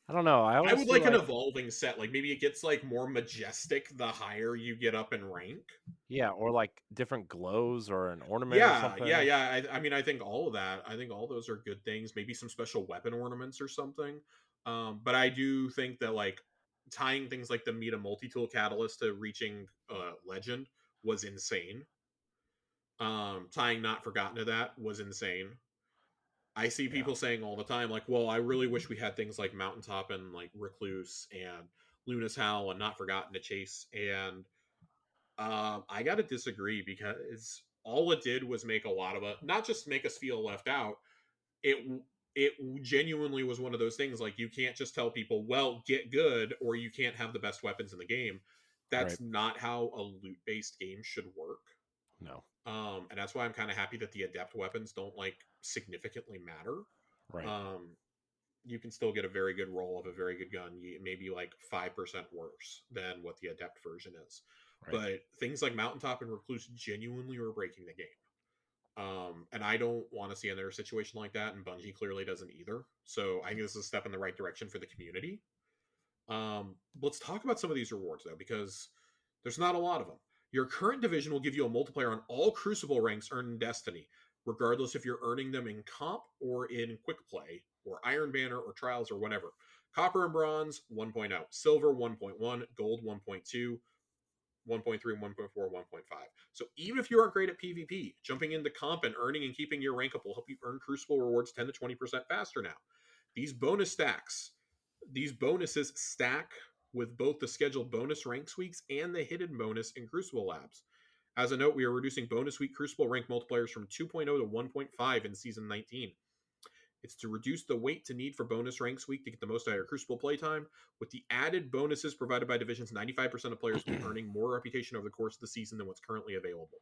I don't know. I I always would feel like an like, evolving set, like maybe it gets like more majestic the higher you get up in rank. yeah, or like different glows or an ornament or Yeah, yeah, something. yeah. I mean, I think all of that. I think all those are good things. Maybe some special weapon ornaments or something. But I do think that like tying things like the Meta multi tool catalyst to reaching legend was insane. Tying Not Forgotten to that was insane. I see Yeah, people saying all the time, like, well, I really wish we had things like Mountaintop and like Recluse and Luna's Howl and Not Forgotten to chase. And I got to disagree because all it did was make a lot of us, not just make us feel left out. It genuinely was one of those things like you can't just tell people, well, get good, or you can't have the best weapons in the game. right. That's not how a loot based game should work. No, And that's why I'm kind of happy that the adept weapons don't like significantly matter. right, Um, you can still get a very good roll of a very good gun, maybe like 5% worse than what the adept version is. right. But things like Mountaintop and Recluse genuinely were breaking the game. And I don't want to see another situation like that, and Bungie clearly doesn't either. So I think this is a step in the right direction for the community. Let's talk about some of these rewards though, because there's not a lot of them. Your current division will give you a multiplier on all Crucible ranks earned in Destiny, regardless if you're earning them in comp or in quick play or Iron Banner or Trials or whatever. Copper and Bronze 1.0, Silver 1.1, Gold 1.2, 1.3, 1.4, 1.5. So even if you aren't great at PvP, jumping into comp and earning and keeping your rank up will help you earn Crucible rewards 10 to 20% faster now. These bonus stacks, these bonuses stack with both the scheduled bonus ranks weeks and the hidden bonus in Crucible Labs. As a note, we are reducing bonus week Crucible rank multipliers from 2.0 to 1.5 in Season 19. It's to reduce the weight to need for bonus ranks week to get the most out of your Crucible playtime. With the added bonuses provided by divisions, 95% of players will be earning more reputation over the course of the season than what's currently available.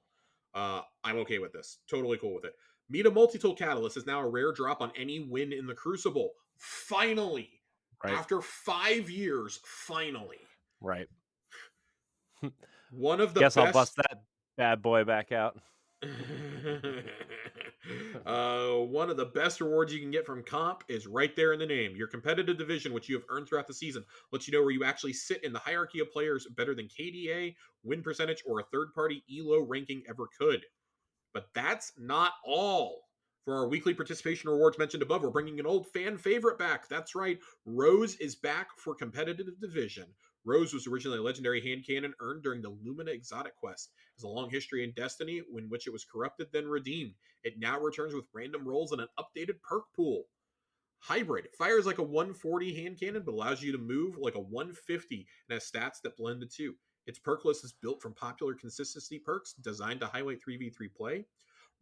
I'm okay with this. Totally cool with it. Meta Multi-Tool Catalyst is now a rare drop on any win in the Crucible. Finally! Right, After 5 years, finally. right. One of the Guess I'll best bust that bad boy back out. one of the best rewards you can get from comp is right there in the name. Your competitive division, which you have earned throughout the season, lets you know where you actually sit in the hierarchy of players better than KDA, win percentage, or a third party ELO ranking ever could. But that's not all. For our weekly participation rewards mentioned above, we're bringing an old fan favorite back. That's right, Rose is back for competitive division. Rose was originally a legendary hand cannon earned during the Lumina Exotic Quest. It has a long history in Destiny, in which it was corrupted, then redeemed. It now returns with random rolls and an updated perk pool. Hybrid. It fires like a 140 hand cannon, but allows you to move like a 150 and has stats that blend the two. Its perk list is built from popular consistency perks designed to highlight 3v3 play.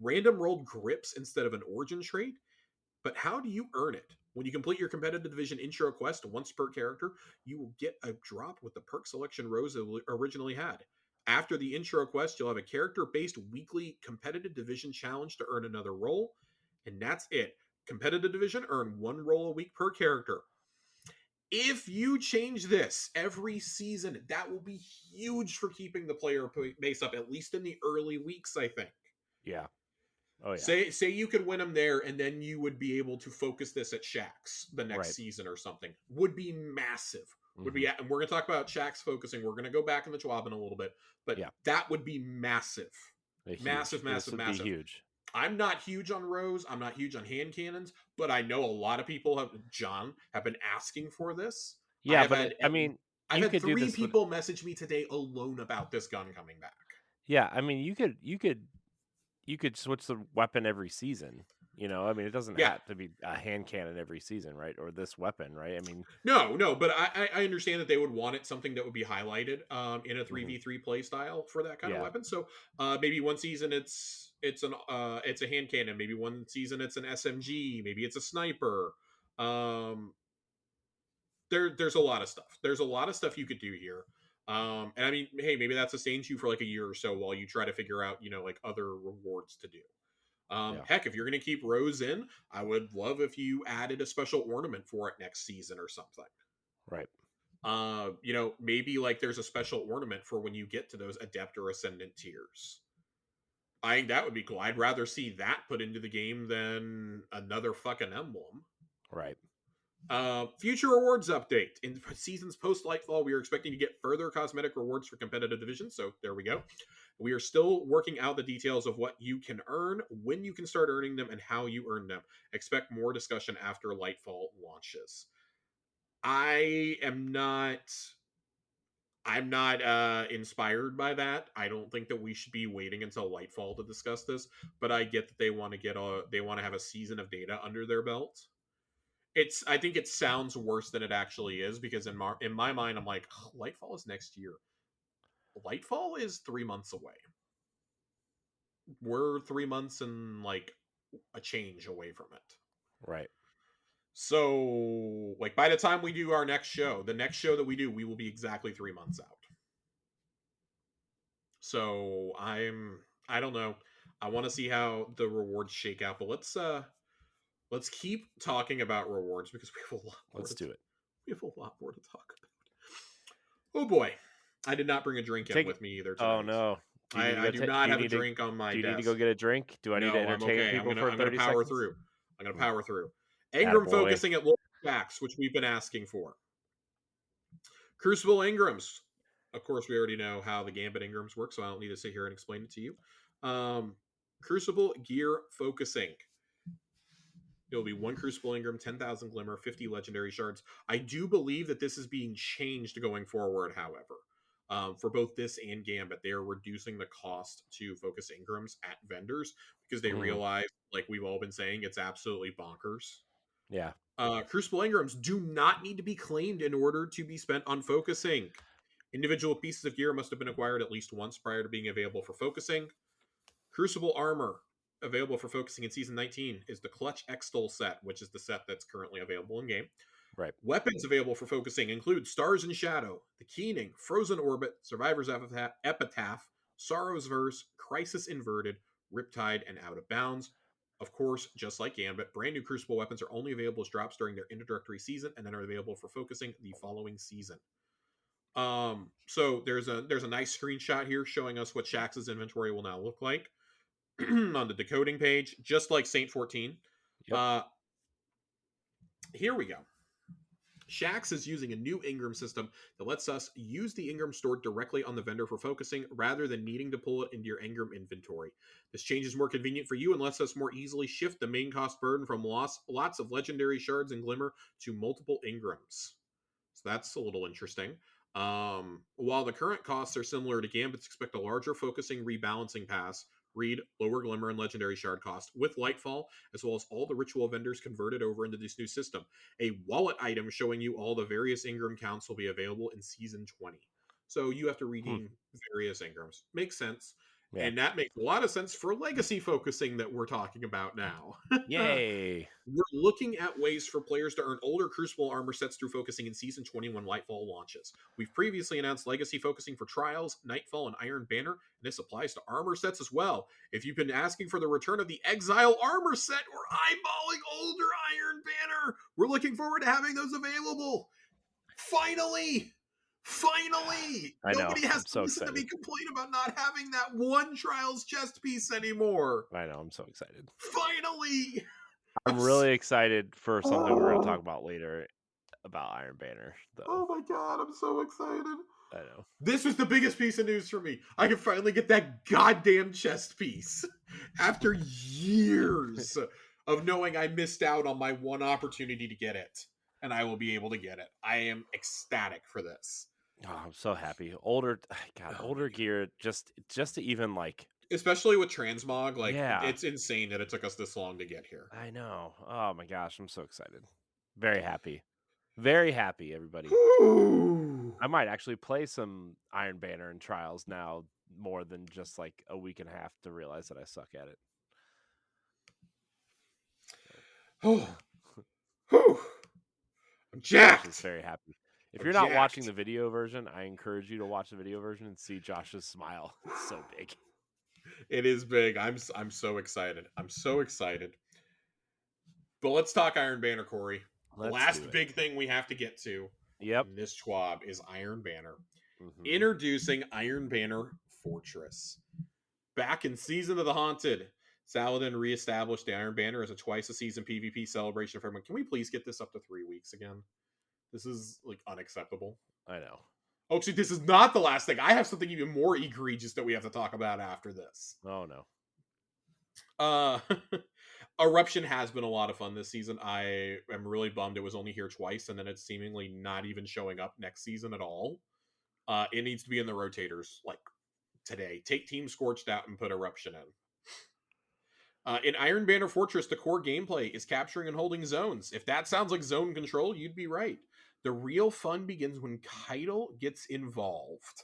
Random rolled grips instead of an origin trait. But how do you earn it? When you complete your competitive division intro quest once per character, you will get a drop with the perk selection Rose originally had. After the intro quest, you'll have a character based weekly competitive division challenge to earn another role. And that's it. Competitive division, earn one roll a week per character. If you change this every season, that will be huge for keeping the player base up, at least in the early weeks, I think. Yeah. Oh yeah. Say you could win them there, and then you would be able to focus this at Shaxx the next Right. season or something. Would be massive. Would Hmm. be, and we're gonna talk about Shaxx focusing. We're gonna go back in the Schwab in a little bit, but Yeah. that would be massive, Huge. massive, This massive, would be massive. huge. I'm not huge on Rose. I'm not huge on hand cannons, but I know a lot of people have been asking for this. I Yeah, have but had I mean, I've you had could do 3 this with. people message me today alone about this gun coming back. Yeah, I mean, you could switch the weapon every season. You know, I mean, it doesn't Yeah. have to be a hand cannon every season, right? Or this weapon, right? I mean, No, but I understand that they would want it something that would be highlighted in a mhm. 3v3 play style for that kind of Yeah, weapon. So maybe one season it's a hand cannon, maybe one season it's an SMG, maybe it's a sniper. Um, there's a lot of stuff. There's a lot of stuff you could do here. And I mean, hey, maybe that sustains you for like a year or so while you try to figure out, like other rewards to do. Yeah. Heck, if you're going to keep Rose in, I would love if you added a special ornament for it next season or something. Right. Maybe like there's a special ornament for when you get to those Adept or Ascendant tiers. I think that would be cool. I'd rather see that put into the game than another fucking emblem. Right. Future rewards update. In seasons post Lightfall, we are expecting to get further cosmetic rewards for competitive divisions. So there we go. We are still working out the details of what you can earn, when you can start earning them, and how you earn them. Expect more discussion after Lightfall launches. I'm not inspired by that. I don't think that we should be waiting until Lightfall to discuss this, but I get that they want to have a season of data under their belt. I think it sounds worse than it actually is, because in my mind I'm like, Lightfall is next year. Lightfall is 3 months away. We're 3 months and like a change away from it. Right. So, like, by the time we do our next show, the next show that we do, we will be exactly 3 months out. So, I don't know. I want to see how the rewards shake out, but let's keep talking about rewards, because we have a lot more. Let's do it. We have a lot more to talk about. Oh boy, I did not bring a drink in with me either tonight. Oh no. I do not have a drink on my desk. Do you need to go get a drink? Do I need to entertain people for 30 power seconds? through. I'm going to power through. Engram focusing at local Shaxx, which we've been asking for. Crucible Engrams. Of course, we already know how the Gambit Engrams work, so I don't need to sit here and explain it to you. Crucible gear focusing. It'll be 1 Crucible Engram, 10,000 Glimmer, 50 Legendary Shards. I do believe that this is being changed going forward, however. For both this and Gambit, they are reducing the cost to focus Engrams at vendors, because they realize, like we've all been saying, it's absolutely bonkers. Yeah. Crucible Engrams do not need to be claimed in order to be spent on focusing. Individual pieces of gear must have been acquired at least once prior to being available for focusing. Crucible Armor, available for focusing in Season 19, is the Clutch Extol set, which is the set that's currently available in game. Right. Weapons available for focusing include Stars in Shadow, the Keening, Frozen Orbit, Survivor's Epitaph, Sorrow's Verse, Crisis Inverted, Riptide, and Out of Bounds. Of course, just like Gambit, brand new Crucible weapons are only available as drops during their introductory season, and then are available for focusing the following season. So there's a nice screenshot here showing us what Shaxx's inventory will now look like on the decoding page, just like Saint 14. Yep. Here we go. Shaxx is using a new Engram system that lets us use the Engram stored directly on the vendor for focusing, rather than needing to pull it into your Engram inventory. This change is more convenient for you and lets us more easily shift the main cost burden from lots of legendary shards and glimmer to multiple Engrams. So that's a little interesting. While the current costs are similar to Gambit's, expect a larger focusing rebalancing pass, read lower glimmer and legendary shard cost, with Lightfall, as well as all the ritual vendors converted over into this new system. A wallet item showing you all the various Engram counts will be available in Season 20. So you have to redeem various Engrams. Makes sense. Yeah. And that makes a lot of sense for legacy focusing that we're talking about now. Yay! We're looking at ways for players to earn older Crucible armor sets through focusing in Season 20 when Lightfall launches. We've previously announced legacy focusing for Trials, Nightfall, and Iron Banner, and this applies to armor sets as well. If you've been asking for the return of the Exile armor set or eyeballing older Iron Banner, we're looking forward to having those available. Finally! Nobody has to listen to me complain about not having that one Trials chest piece anymore. I know, I'm so excited. Finally! I'm really excited for something we're going to talk about later about Iron Banner, though. Oh my god, I'm so excited. I know. This was the biggest piece of news for me. I can finally get that goddamn chest piece after years of knowing I missed out on my one opportunity to get it. And I will be able to get it. I am ecstatic for this. Oh, I'm so happy. Older gear, just to even like, especially with transmog, like, it's insane that it took us this long to get here. I know. Oh my gosh, I'm so excited. Very happy, everybody. I might actually play some Iron Banner and Trials now, more than just like a week and a half to realize that I suck at it. I'm jacked. Josh is very happy. If you're not watching the video version, I encourage you to watch the video version and see Josh's smile. It's so big. It is big. I'm so excited. I'm so excited. But let's talk Iron Banner, Corey. The Let's do last it. big thing we have to get to Yep. in this Schwab is Iron Banner. Hmm. Introducing Iron Banner Fortress. Back in Season of the Haunted, Saladin reestablished the Iron Banner as a twice a season PvP celebration for everyone. Can we please get this up to 3 weeks again? This is like unacceptable. I know. Oh, actually, this is not the last thing. I have something even more egregious that we have to talk about after this. Oh no. Uh, Eruption has been a lot of fun this season. I am really bummed it was only here twice, and then it's seemingly not even showing up next season at all. It needs to be in the rotators like today. Take Team Scorched out and put Eruption in. In Iron Banner Fortress, the core gameplay is capturing and holding zones. If that sounds like zone control, you'd be right. The real fun begins when Keitel gets involved.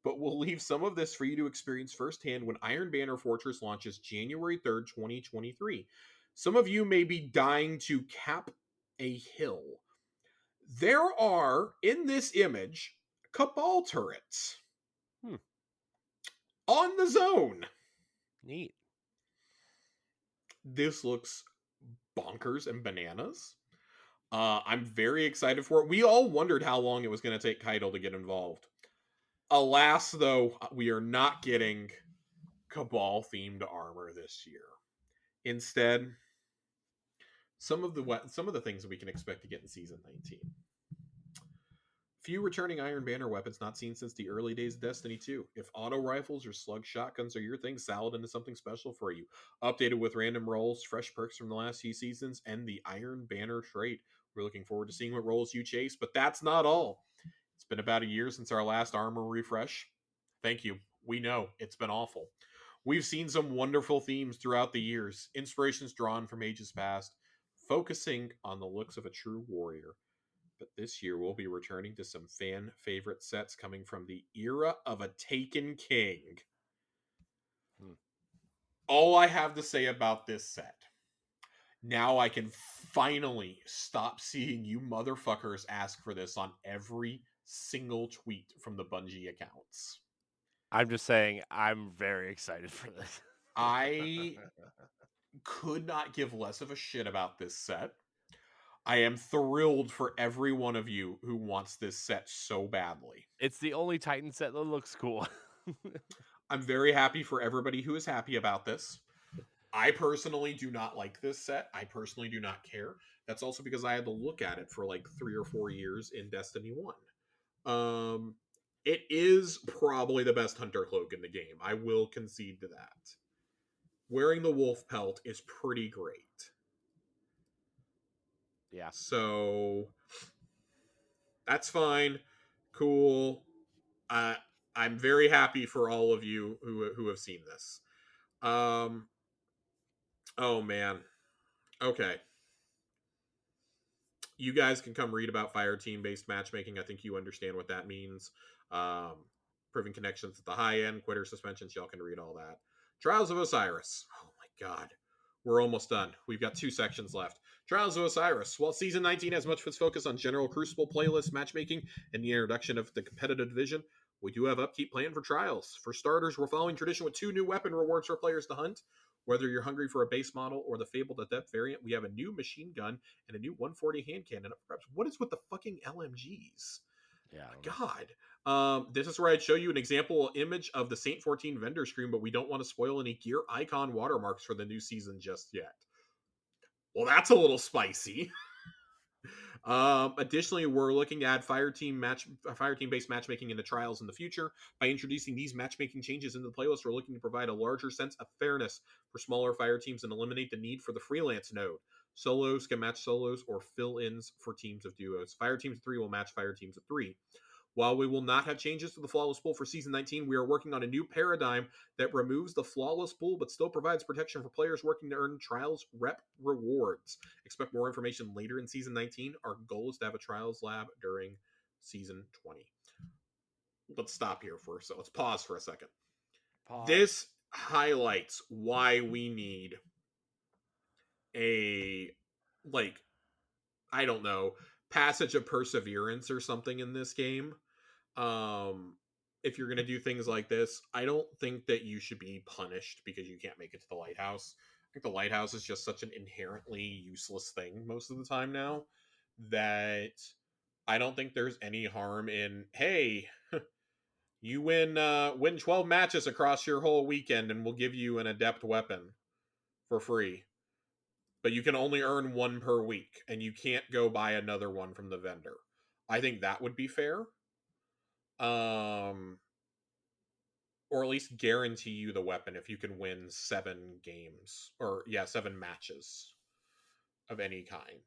But we'll leave some of this for you to experience firsthand when Iron Banner Fortress launches January 3rd, 2023. Some of you may be dying to cap a hill. There are, in this image, Cabal turrets Hmm. on the zone. Neat. This looks bonkers and bananas. I'm very excited for it. We all wondered how long it was going to take Keitel to get involved. Alas, though, we are not getting Cabal themed armor this year. Instead, some of the things that we can expect to get in season 19. Few returning Iron Banner weapons not seen since the early days of Destiny 2. If auto rifles or slug shotguns are your thing, Saladin is something special for you. Updated with random rolls, fresh perks from the last few seasons, and the Iron Banner trait. We're looking forward to seeing what rolls you chase, but that's not all. It's been about a year since our last armor refresh. Thank you. We know it's been awful. We've seen some wonderful themes throughout the years, inspirations drawn from ages past, focusing on the looks of a true warrior. But this year we'll be returning to some fan favorite sets coming from the era of a Taken King. Hmm. All I have to say about this set, now I can finally stop seeing you motherfuckers ask for this on every single tweet from the Bungie accounts. I'm just saying I'm very excited for this. I could not give less of a shit about this set. I am thrilled for every one of you who wants this set so badly. It's the only Titan set that looks cool. I'm very happy for everybody who is happy about this. I personally do not like this set. I personally do not care. That's also because I had to look at it for like 3 or 4 years in Destiny 1. It is probably the best hunter cloak in the game. I will concede to that. Wearing the wolf pelt is pretty great. Yeah. So that's fine. Cool. Uh, I'm very happy for all of you who have seen this. Um, oh man. Okay. You guys can come read about fire team based matchmaking. I think you understand what that means. Um, Proving connections at the high end, quitter suspensions. Y'all can read all that. Trials of Osiris. Oh my god. We're almost done. We've got 2 sections left. Trials of Osiris. While Season 19 has much of its focus on general Crucible playlist matchmaking and the introduction of the competitive division, we do have upkeep planned for Trials. For starters, we're following tradition with 2 new weapon rewards for players to hunt. Whether you're hungry for a base model or the Fabled Adept variant, we have a new machine gun and a new 140 hand cannon. Perhaps what is with the fucking LMGs? Yeah. God. This is where I'd show you an example image of the Saint 14 vendor screen, but we don't want to spoil any gear icon watermarks for the new season just yet. Well, that's a little spicy. Additionally, we're looking to add fire team based matchmaking into trials in the future. By introducing these matchmaking changes into the playlist, we're looking to provide a larger sense of fairness for smaller fire teams and eliminate the need for the freelance node. Solos can match solos or fill-ins for teams of duos. Fire teams of 3 will match fire teams of 3. While we will not have changes to the flawless pool for season 19, we are working on a new paradigm that removes the flawless pool but still provides protection for players working to earn trials rep rewards. Expect more information later in season 19. Our goal is to have a trials lab during season 20. Let's stop here for so let's pause for a second. Pause. This highlights why we need a like I don't know, passage of perseverance or something in this game. Um if you're going to do things like this, I don't think that you should be punished because you can't make it to the lighthouse. I think the lighthouse is just such an inherently useless thing most of the time now that I don't think there's any harm in, hey, you win 12 matches across your whole weekend and we'll give you an adept weapon for free. But you can only earn one per week and you can't go buy another one from the vendor. I think that would be fair. Um or at least guarantee you the weapon if you can win 7 games or 7 matches of any kind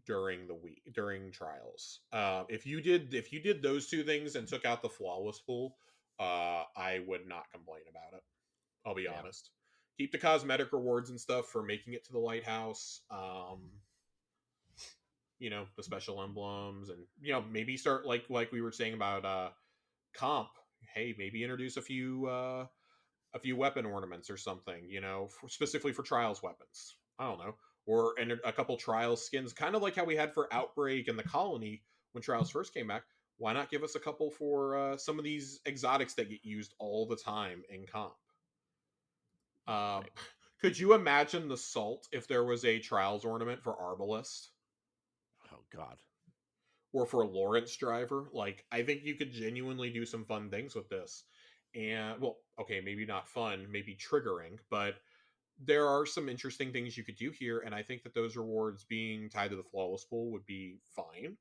during the week during trials. If you did those two things and took out the flawless pool, I would not complain about it. I'll be Yeah. honest. Keep the cosmetic rewards and stuff for making it to the lighthouse. The special emblems, and maybe start like we were saying about comp. Hey, maybe introduce a few weapon ornaments or something, specifically for trials weapons. I don't know. Or a couple trials skins, kind of like how we had for Outbreak and the Colony when trials first came back. Why not give us a couple for some of these exotics that get used all the time in comp? Um, Right. could you imagine the salt if there was a trials ornament for Arbalest Oh God. or for Lawrence Driver? Like, I think you could genuinely do some fun things with this. And, well, okay, maybe not fun, maybe triggering, but there are some interesting things you could do here, and I think that those rewards being tied to the flawless pool would be fine.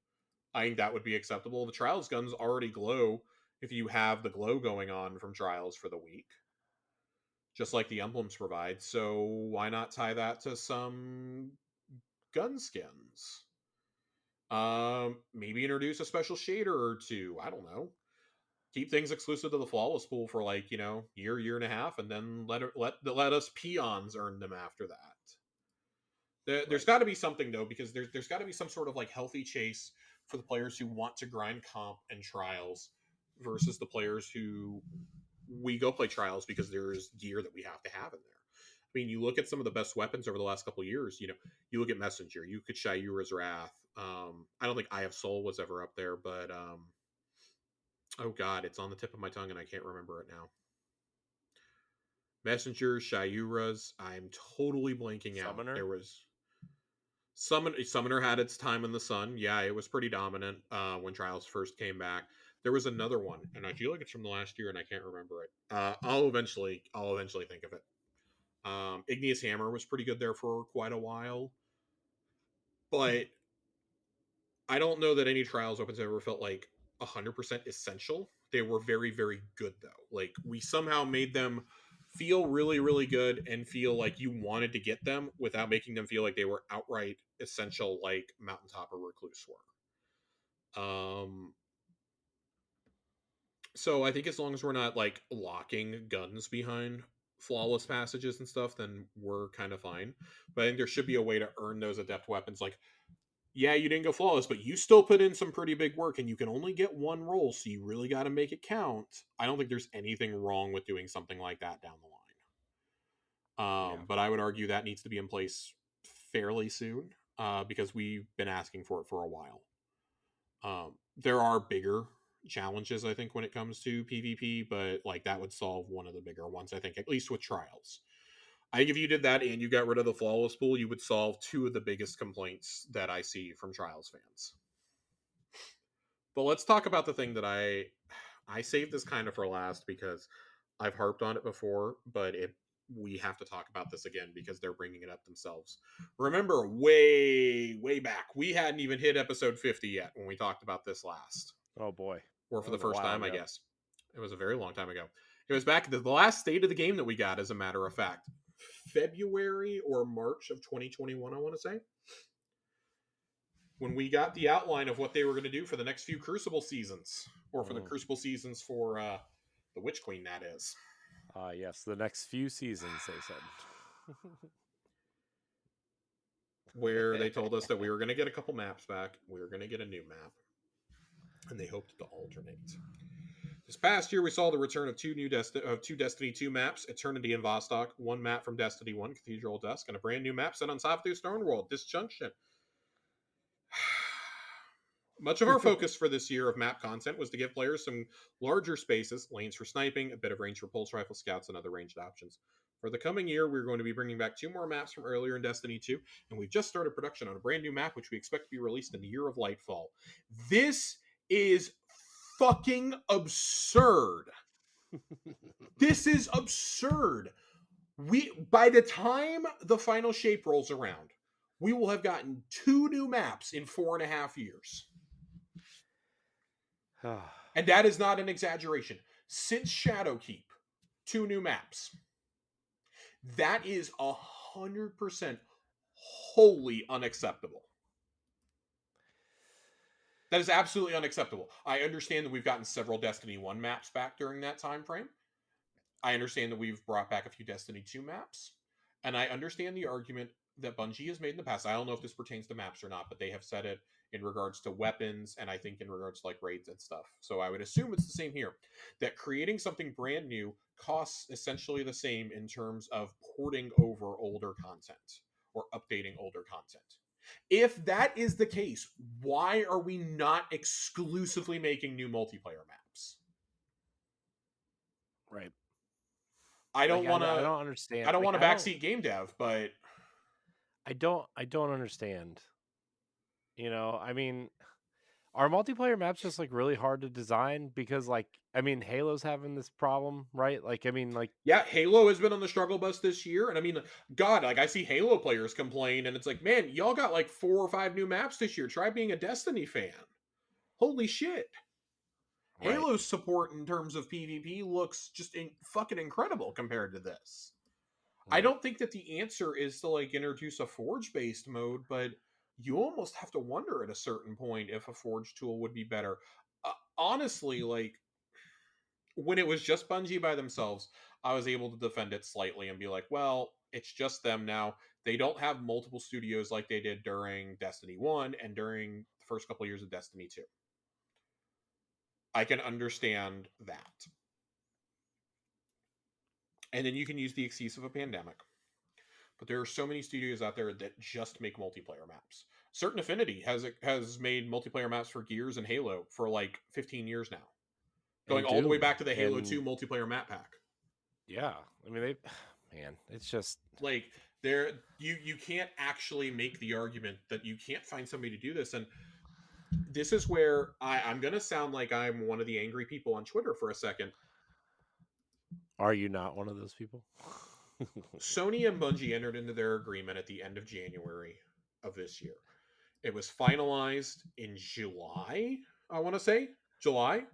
I think that would be acceptable. The trials guns already glow if you have the glow going on from trials for the week, just like the emblems provide. So why not tie that to some gun skins? Maybe introduce a special shader or two. I don't know. Keep things exclusive to the flawless pool for year and a half, and then let us peons earn them after that. There's Right. got to be something though, because there's got to be some sort of healthy chase for the players who want to grind comp and trials versus the players who we go play trials because there's gear that we have to have in there. I mean, you look at some of the best weapons over the last couple of years. You look at Messenger, you could Shayura's Wrath. I don't think Eye of Soul was ever up there, but oh god, it's on the tip of my tongue and I can't remember it now. Messenger, Shayura's. I'm totally blanking out. Summoner. There was Summoner had its time in the sun. Yeah, it was pretty dominant when Trials first came back. There was another one, and I feel like it's from the last year, and I can't remember it. I'll eventually think of it. Igneous Hammer was pretty good there for quite a while, but I don't know that any Trials opens ever felt 100% essential. They were very, very good though. We somehow made them feel really, really good and feel like you wanted to get them without making them feel like they were outright essential, like Mountaintop or Recluse were. So I think as long as we're not locking guns behind flawless passages and stuff, then we're kind of fine. But I think there should be a way to earn those adept weapons. Yeah, you didn't go flawless, but you still put in some pretty big work, and you can only get one roll, so you really got to make it count. I don't think there's anything wrong with doing something like that down the line. Yeah. But I would argue that needs to be in place fairly soon because we've been asking for it for a while. There are bigger challenges, I think, when it comes to PvP, but that would solve one of the bigger ones, I think, at least with trials. I think if you did that and you got rid of the flawless pool, you would solve two of the biggest complaints that I see from trials fans. But let's talk about the thing that I saved this kind of for last because I've harped on it before, but we have to talk about this again because they're bringing it up themselves. Remember, way back, we hadn't even hit episode 50 yet when we talked about this last, Oh boy. or That for the was a first while time, I ago. guess. It was a very long time ago. It was back the last state of the game that we got, as a matter of fact, February or March of 2021, I want to say, when we got the outline of what they were going to do for the next few Crucible seasons, or for the Crucible seasons for the Witch Queen, that is. Yes, the next few seasons, they said. Where they told us that we were going to get a couple maps back, we were going to get a new map, and they hoped to alternate. This past year, we saw the return of two Destiny 2 maps, Eternity and Vostok, one map from Destiny 1, Cathedral Dusk, and a brand new map set on Savathû Stoneworld, Disjunction. Much of our focus for this year of map content was to give players some larger spaces, lanes for sniping, a bit of range for pulse rifle scouts, and other ranged options. For the coming year, we're going to be bringing back 2 more maps from earlier in Destiny 2, and we've just started production on a brand new map, which we expect to be released in the Year of Lightfall. This is fucking absurd. This is absurd. By the time the final shape rolls around, we will have gotten 2 new maps in 4.5 years. And that is not an exaggeration. Since Shadowkeep, 2 new maps. That is 100% wholly unacceptable. That is absolutely unacceptable. I understand that we've gotten several Destiny 1 maps back during that time frame. I understand that we've brought back a few Destiny 2 maps. And I understand the argument that Bungie has made in the past. I don't know if this pertains to maps or not, but they have said it in regards to weapons and I think in regards to like raids and stuff. So I would assume it's the same here. That creating something brand new costs essentially the same in terms of porting over older content or updating older content. If that is the case, why are we not exclusively making new multiplayer maps? Right. I don't Like, want I to don't understand. I don't Like, want to backseat game dev, but I don't understand. You know, I mean, are multiplayer maps just like really hard to design? Because like, I mean, Halo's having this problem, right? Like, I mean, like, yeah, Halo has been on the struggle bus this year, and I mean, God, like I see Halo players complain, and it's like, man, y'all got like 4 or 5 new maps this year. Try being a Destiny fan. Holy shit! right. Halo's support in terms of PvP looks just fucking incredible compared to this. I Right. don't think that the answer is to like introduce a Forge based mode, but you almost have to wonder at a certain point if a Forge tool would be better. Honestly, like when it was just Bungie by themselves, I was able to defend it slightly and be like, well, it's just them now. They don't have multiple studios like they did during Destiny 1 and during the first couple of years of Destiny 2. I can understand that. And then you can use the excuse of a pandemic. But there are so many studios out there that just make multiplayer maps. Certain Affinity has made multiplayer maps for Gears and Halo for like 15 years now, going And all the way Doom. back to the Halo 2 And multiplayer map pack. yeah, I mean, man, it's just, Like there, you can't actually make the argument that you can't find somebody to do this. And this is where I'm gonna sound like I'm one of the angry people on Twitter for a second. are you not one of those people? Sony and Bungie entered into their agreement at the end of January of this year. It was finalized in July, I want to say. July?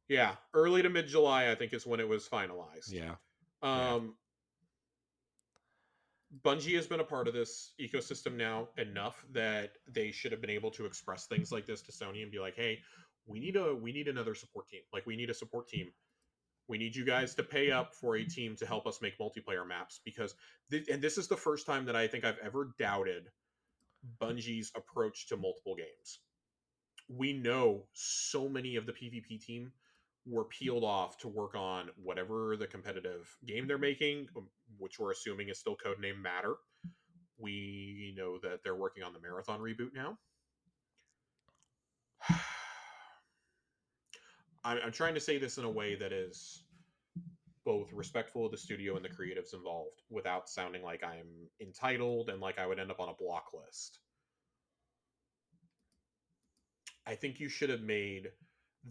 Yeah, early to mid July, I think, is when it was finalized. Yeah. Yeah. Um, Bungie has been a part of this ecosystem now enough that they should have been able to express things like this to Sony and be like, "Hey, we need another support team. Like, we need a support team. We need you guys to pay up for a team to help us make multiplayer maps because and this is the first time that I think I've ever doubted Bungie's approach to multiple games. We know so many of the PvP team were peeled off to work on whatever the competitive game they're making, which we're assuming is still codename Matter. We know that they're working on the Marathon reboot now. I'm trying to say this in a way that is both respectful of the studio and the creatives involved without sounding like I'm entitled and like I would end up on a block list. I think you should have made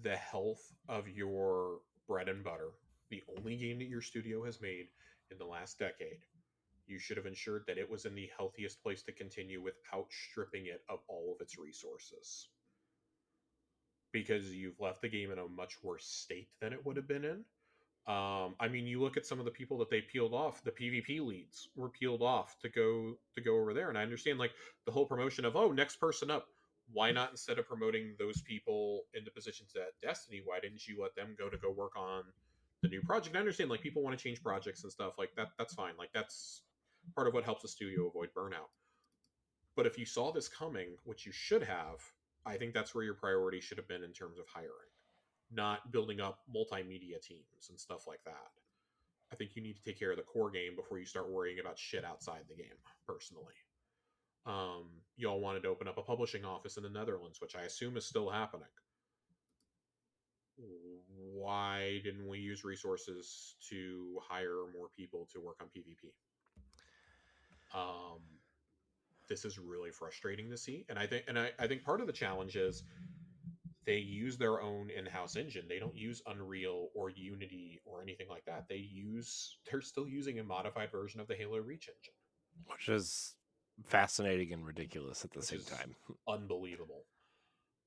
the health of your bread and butter the only game that your studio has made in the last decade. You should have ensured that it was in the healthiest place to continue without stripping it of all of its resources. Because you've left the game in a much worse state than it would have been in. I mean, you look at some of the people that they peeled off. The PvP leads were peeled off to go over there, and I understand like the whole promotion of next person up. Why not instead of promoting those people into positions at Destiny? Why didn't you let them go work on the new project? I understand like people want to change projects and stuff like that. That's fine. Like that's part of what helps a studio avoid burnout. But if you saw this coming, which you should have, I think that's where your priority should have been in terms of hiring, not building up multimedia teams and stuff like that. I think you need to take care of the core game before you start worrying about shit outside the game, personally. Y'all wanted to open up a publishing office in the Netherlands, which I assume is still happening. Why didn't we use resources to hire more people to work on PvP? Um, this is really frustrating to see, and I think part of the challenge is they use their own in-house engine. They don't use Unreal or Unity or anything like that. They're still using a modified version of the Halo Reach engine, Which is fascinating and ridiculous at the which same is time. unbelievable.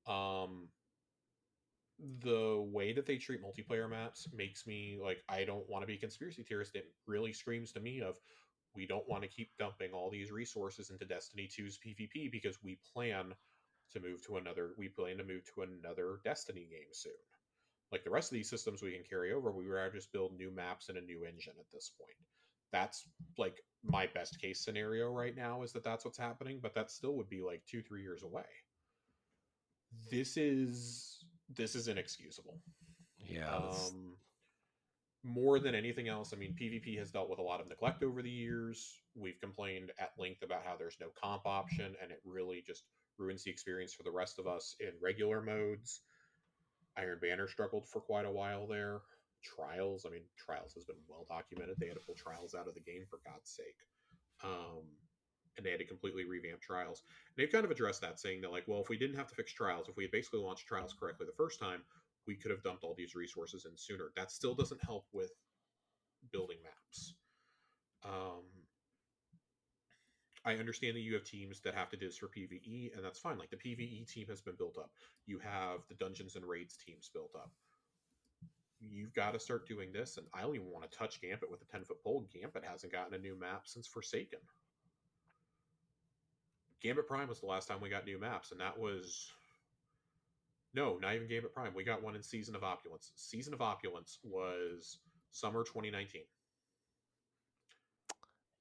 Um, the way that they treat multiplayer maps makes me like, I don't want to be a conspiracy theorist. It really screams to me of, we don't want to keep dumping all these resources into Destiny 2's PvP because we plan to move to another Destiny game soon. Like the rest of these systems we can carry over, we would rather just build new maps and a new engine at this point. That's like my best case scenario right now, is that that's what's happening, but that still would be like 2-3 years away. This is inexcusable. Yeah, this, Um, More than anything else, I mean, PvP has dealt with a lot of neglect over the years. We've complained at length about how there's no comp option, and it really just ruins the experience for the rest of us in regular modes. Iron Banner struggled for quite a while there. Trials, I mean, Trials has been well documented. They had to pull Trials out of the game, for God's sake. Um, and they had to completely revamp Trials. And they've kind of addressed that, saying that, like, well, if we didn't have to fix Trials, if we had basically launched Trials correctly the first time, we could have dumped all these resources in sooner. That still doesn't help with building maps. Um, I understand that you have teams that have to do this for PvE, and that's fine. Like the PvE team has been built up. You have the Dungeons and Raids teams built up. You've got to start doing this. And I don't even want to touch Gambit with a 10-foot pole. Gambit hasn't gotten a new map since Forsaken. Gambit Prime was the last time we got new maps, and that was, no, not even Gambit Prime. We got one in Season of Opulence. Season of Opulence was summer 2019.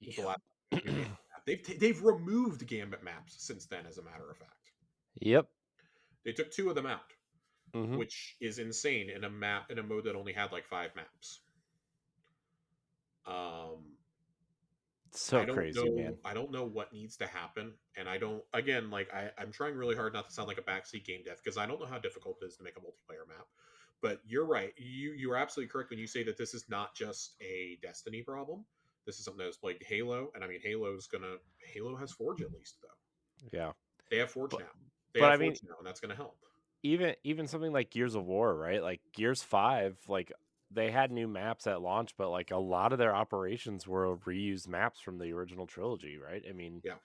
Was the yeah. last new Gambit map. They've removed Gambit maps since then, as a matter of fact. Yep. They took two of them out, Mm-hmm. which is insane in a mode that only had like 5 maps. Um, So crazy, man. I don't know what needs to happen, and I don't. Again, like I'm trying really hard not to sound like a backseat game dev, because I don't know how difficult it is to make a multiplayer map. But you're right. You're absolutely correct when you say that this is not just a Destiny problem. This is something that's plagued Halo, and I mean Halo has Forge at least though. Yeah. They have Forge But now. but I mean, And that's going to help. even something like Gears of War, right? Like Gears 5, like they had new maps at launch, but like a lot of their operations were reused maps from the original trilogy, right? I mean, Yeah.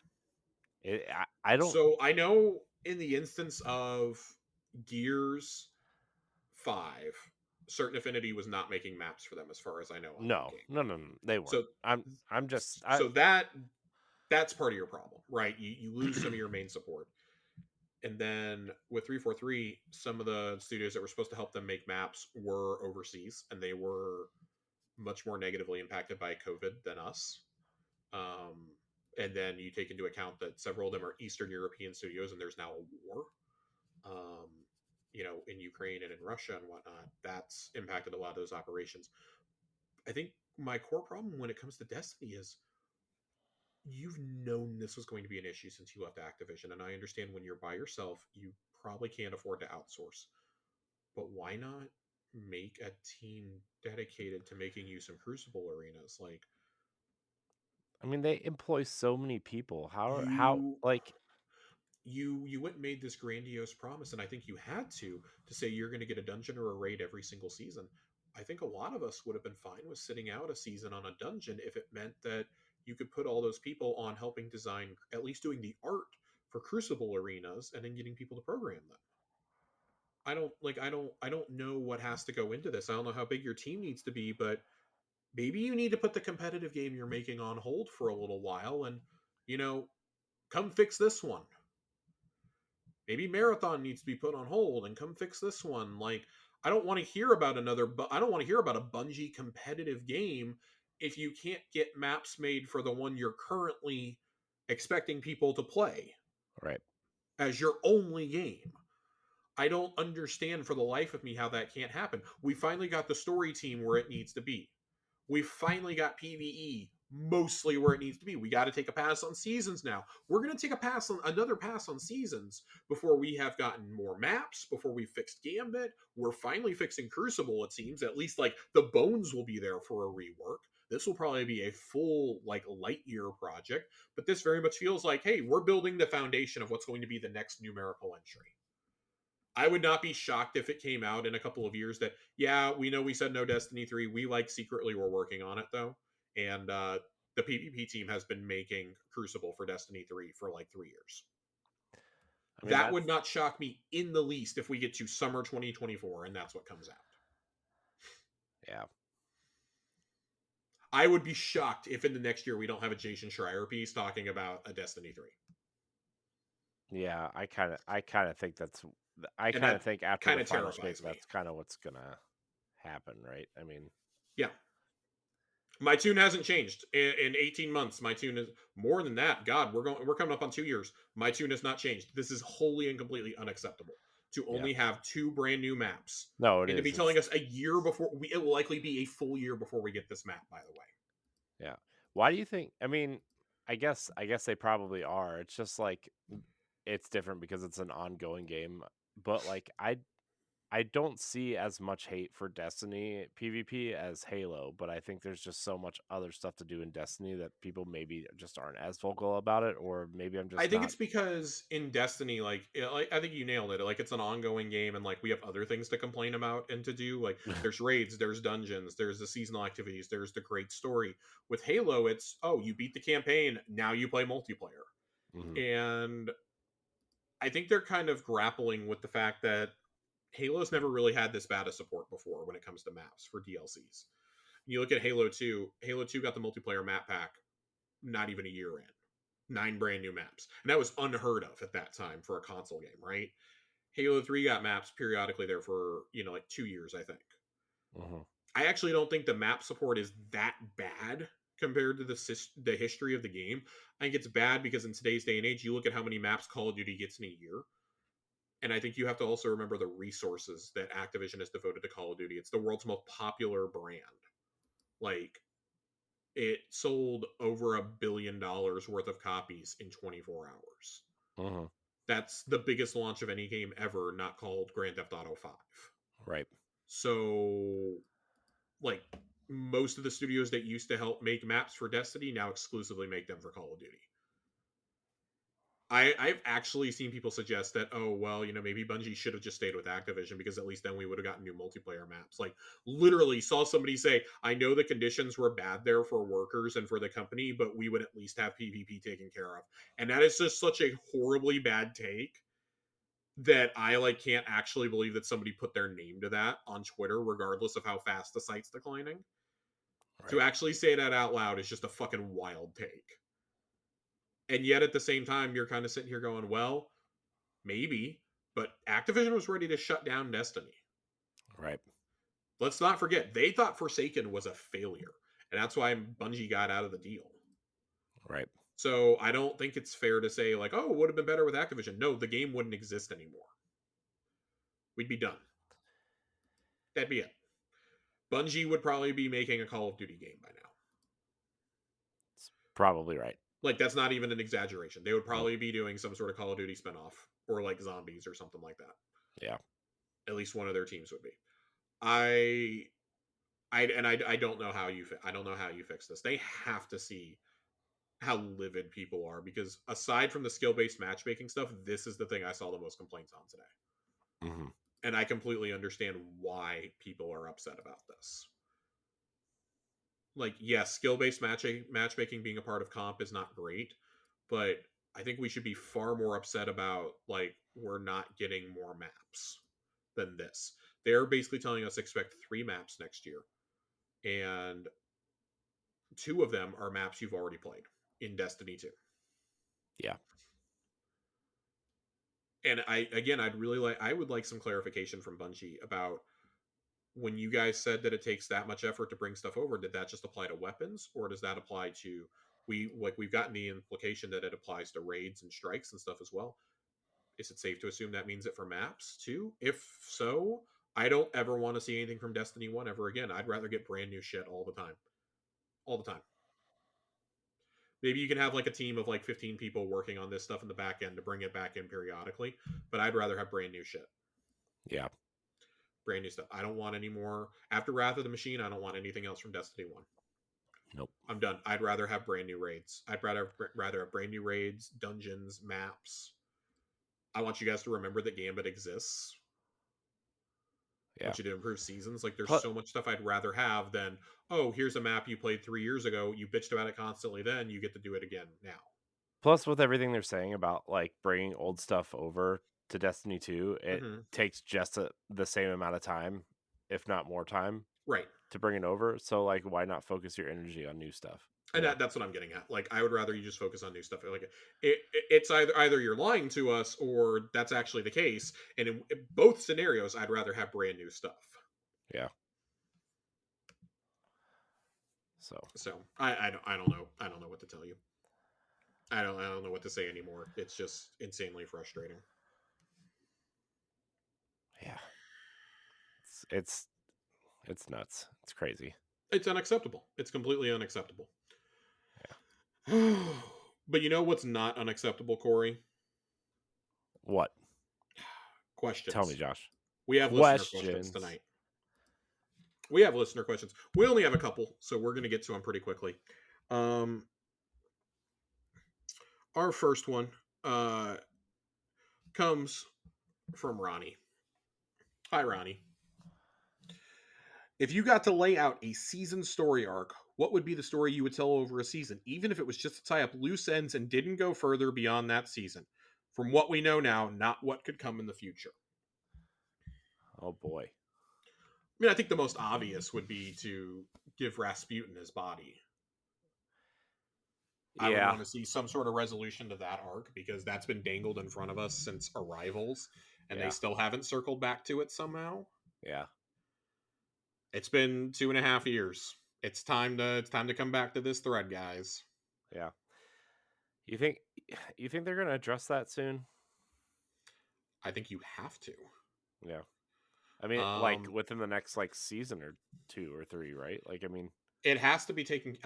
I don't So I know in the instance of Gears 5, Certain Affinity was not making maps for them, as far as I know, on that no, game. no, no, no, they weren't. So I'm just I so that's part of your problem, right? You lose some of your main support. And then with 343, some of the studios that were supposed to help them make maps were overseas, and they were much more negatively impacted by COVID than us. Um, and then you take into account that several of them are Eastern European studios, and there's now a war, um, in Ukraine and in Russia and whatnot. That's impacted a lot of those operations. I think my core problem when it comes to Destiny is, you've known this was going to be an issue since you left Activision, and I understand when you're by yourself, you probably can't afford to outsource. But why not make a team dedicated to making you some Crucible arenas? Like, I mean, they employ so many people. How you like you went and made this grandiose promise, and I think you had to say you're going to get a dungeon or a raid every single season. I think a lot of us would have been fine with sitting out a season on a dungeon if it meant that you could put all those people on helping design, at least doing the art for Crucible arenas, and then getting people to program them. I don't know what has to go into this. I don't know how big your team needs to be, but maybe you need to put the competitive game you're making on hold for a little while, and you know come fix this one. Maybe Marathon needs to be put on hold and come fix this one. Like, I don't want to hear about I don't want to hear about a Bungie competitive game if you can't get maps made for the one you're currently expecting people to play right? as your only game. I don't understand for the life of me how that can't happen. We finally got the story team where it needs to be. We finally got PvE mostly where it needs to be. We got to take a pass on seasons now. We're going to take a pass on another pass on seasons before we have gotten more maps, before we fixed Gambit. We're finally fixing Crucible, it seems. At least like the bones will be there for a rework. This will probably be a full like light year project, but this very much feels like, hey, we're building the foundation of what's going to be the next numerical entry. I would not be shocked if it came out in a couple of years that, yeah, we know we said no Destiny 3. We like secretly we're working on it though. And the PvP team has been making Crucible for Destiny 3 for like 3 years. I mean, That that's would not shock me in the least if we get to summer 2024 and that's what comes out. yeah. I would be shocked if in the next year we don't have a Jason Schreier piece talking about a Destiny 3. Yeah, I kind of think I And kind of that think after kind the of final shape, terrifies me. that's kind of what's gonna happen, right? I mean, Yeah. My tune hasn't changed in 18 months. My tune is more than that. God, we're coming up on 2 years. My tune has not changed. This is wholly and completely unacceptable to yeah. only have two brand new maps No, it and to be is. telling It's us a year before it will likely be a full year before we get this map. By the way, yeah. Why do you think? I mean, I guess they probably are. It's just like it's different because it's an ongoing game, but like I don't see as much hate for Destiny PvP as Halo, but I think there's just so much other stuff to do in Destiny that people maybe just aren't as vocal about it, or maybe I'm I just think not. it's because in Destiny, like I think you nailed it. Like it's an ongoing game, and like we have other things to complain about and to do. Like there's raids, there's dungeons, there's the seasonal activities, there's the great story. With Halo, it's you beat the campaign, now you play multiplayer. Mhm. And I think they're kind of grappling with the fact that Halo's never really had this bad of support before when it comes to maps for DLCs. You look at Halo 2, Halo 2 got the multiplayer map pack not even a year in. 9 brand new maps. And that was unheard of at that time for a console game, right? Halo 3 got maps periodically there for, like 2 years, I think. Mhm. I actually don't think the map support is that bad compared to the history of the game. I think it's bad because in today's day and age, you look at how many maps Call of Duty gets in a year, and I think you have to also remember the resources that Activision has devoted to Call of Duty. It's the world's most popular brand. Like it sold over $1 billion worth of copies in 24 hours. Mhm. That's the biggest launch of any game ever, not called Grand Theft Auto 5. Right. So, like, most of the studios that used to help make maps for Destiny now exclusively make them for Call of Duty. I've actually seen people suggest that, oh, well, maybe Bungie should have just stayed with Activision because at least then we would have gotten new multiplayer maps. Like, literally saw somebody say, I know the conditions were bad there for workers and for the company, but we would at least have PvP taken care of. And that is just such a horribly bad take that I can't actually believe that somebody put their name to that on Twitter, regardless of how fast the site's declining. To Right. actually say that out loud is just a fucking wild take. And yet at the same time, you're kind of sitting here going, well, maybe, but Activision was ready to shut down Destiny. Right. Let's not forget, they thought Forsaken was a failure, and that's why Bungie got out of the deal. Right. So I don't think it's fair to say, like, oh, it would have been better with Activision. No, the game wouldn't exist anymore. We'd be done. That'd be it. Bungie would probably be making a Call of Duty game by now. It's probably right. Like, that's not even an exaggeration. They would Nope. probably be doing some sort of Call of Duty spinoff or like zombies or something like that. Yeah. At least one of their teams would be. I I don't know how I don't know how you fix this. They have to see how livid people are because aside from the skill-based matchmaking stuff, this is the thing I saw the most complaints on today. Mhm. And I completely understand why people are upset about this. Like, yes, skill-based matchmaking being a part of comp is not great, but I think we should be far more upset about we're not getting more maps than this. They're basically telling us expect 3 maps next year, and 2 of them are maps you've already played in Destiny 2. Yeah. And I would like some clarification from Bungie about when you guys said that it takes that much effort to bring stuff over, did that just apply to weapons or does that apply to we've gotten the implication that it applies to raids and strikes and stuff as well. Is it safe to assume that means it for maps too? If so, I don't ever want to see anything from Destiny 1 ever again. I'd rather get brand new shit all the time. All the time. Maybe you can have like a team of like 15 people working on this stuff in the back end to bring it back in periodically. But I'd rather have brand new shit, Yeah. brand new stuff. I don't want any more after Wrath of the Machine. I don't want anything else from Destiny One. Nope. I'm done. I'd rather have brand new raids. I'd rather have brand new raids, dungeons, maps. I want you guys to remember that Gambit exists. I Yeah. want you to improve seasons. Like there's Plus, so much stuff I'd rather have than, oh, here's a map you played 3 years ago. You bitched about it constantly. Then you get to do it again now. plus, with everything they're saying about like bringing old stuff over to Destiny 2, it Mm-hmm. takes just the same amount of time, if not more time, Right. to bring it over. So, like, why not focus your energy on new stuff? And that's what I'm getting at. Like, I would rather you just focus on new stuff. Like, it's either you're lying to us or that's actually the case. And in both scenarios, I'd rather have brand new stuff. Yeah. So So I don't know what to tell you. I don't know what to say anymore. It's just insanely frustrating. yeah, it's it's nuts. It's crazy. It's unacceptable. It's completely unacceptable. Yeah. But you know what's not unacceptable, Corey? What? Tell me, Questions. Josh. We have listener questions Questions. tonight. We have listener questions. We only have a couple, so we're going to get to them pretty quickly. Um, our first one uh, comes from Ronnie. Hi, Ronnie. If you got to lay out a season story arc, what would be the story you would tell over a season, even if it was just to tie up loose ends and didn't go further beyond that season? From what we know now, not what could come in the future. Oh boy. I mean, I think the most obvious would be to give Rasputin his body. I would Yeah. want to see some sort of resolution to that arc because that's been dangled in front of us since Arrivals, and they Yeah. still haven't circled back to it somehow. Yeah. It's been 2.5 years. It's time to come back to this thread, guys. Yeah. You think you think they're gonna address that soon? I think you have to. Yeah. I mean, like Um, within the next like season or 2 or 3, right? Like, I mean, it has to be taken.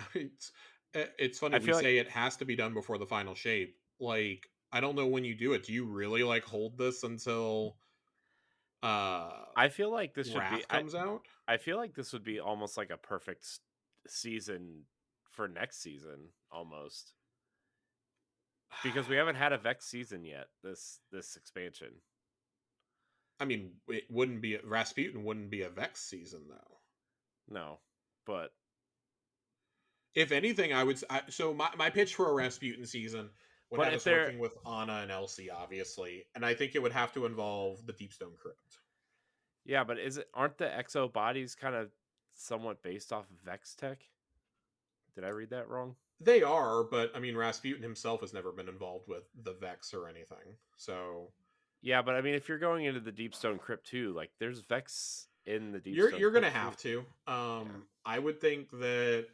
It's funny I we feel like say it has to be done before the final shape. Like I don't know when you do it. Do you really like hold this until uh I feel like this should be Wrath comes out? I feel like this would be almost like a perfect season for next season almost. Because we haven't had a Vex season yet this expansion. I mean, it wouldn't be Rasputin wouldn't be a Vex season though. No. But If anything, so my pitch for a Rasputin season would but have if us they're working with Anna and Elsie, obviously, and I think it would have to involve the Deepstone Crypt. yeah, but aren't the exo bodies kind of somewhat based off of Vex tech? Did I read that wrong? They are, but I mean, Rasputin himself has never been involved with the Vex or anything. So Yeah, but I mean, if you're going into the Deepstone Crypt too, like there's Vex in the you're Deepstone you're gonna Crypt too. have to. Yeah. I would think that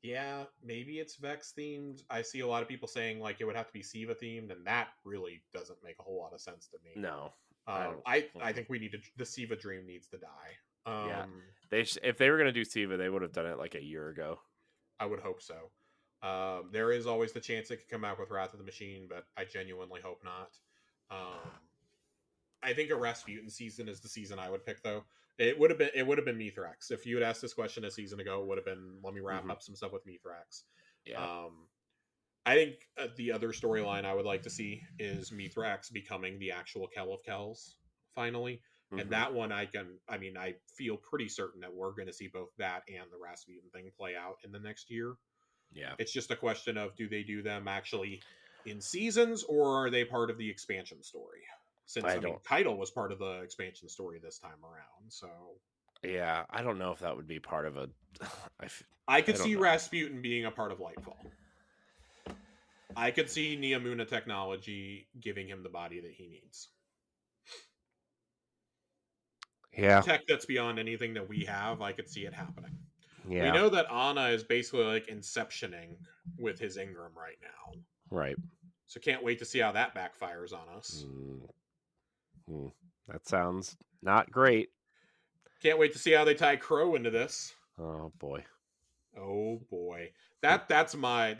yeah, maybe it's Vex themed. I see a lot of people saying like it would have to be Siva themed, and that really doesn't make a whole lot of sense to me. No, I don't. I think we need to. The Siva dream needs to die. Yeah, if they were gonna do Siva, they would have done it like a year ago. I would hope so. There is always the chance it could come out with Wrath of the Machine, but I genuinely hope not. Um, I think a Rasputin season is the season I would pick, though. It would have been Mithrax. If you had asked this question a season ago, it would have been let me wrap Hmm. up some stuff with Mithrax. Yeah. Um, I think the other storyline I would like to see is Mithrax becoming the actual Kell of Kells finally. And Hmm. that one, I feel pretty certain that we're going to see both that and the Rasputin thing play out in the next year. Yeah. It's just a question of do they do them actually in seasons or are they part of the expansion story? Since I I mean, don't. Keitel was part of the expansion story this time around, so Yeah, I don't know if that would be part of a. I, f- I I could don't see know. Rasputin being a part of Lightfall. I could see Neomuna technology giving him the body that he needs. Yeah. Tech that's beyond anything that we have, I could see it happening. We Yeah. know that Anna is basically like inceptioning with his Ingram right now. Right. So can't wait to see how that backfires on us. Mm, mm. That sounds not great. Can't wait to see how they tie Crow into this. Oh boy. Oh boy. That's my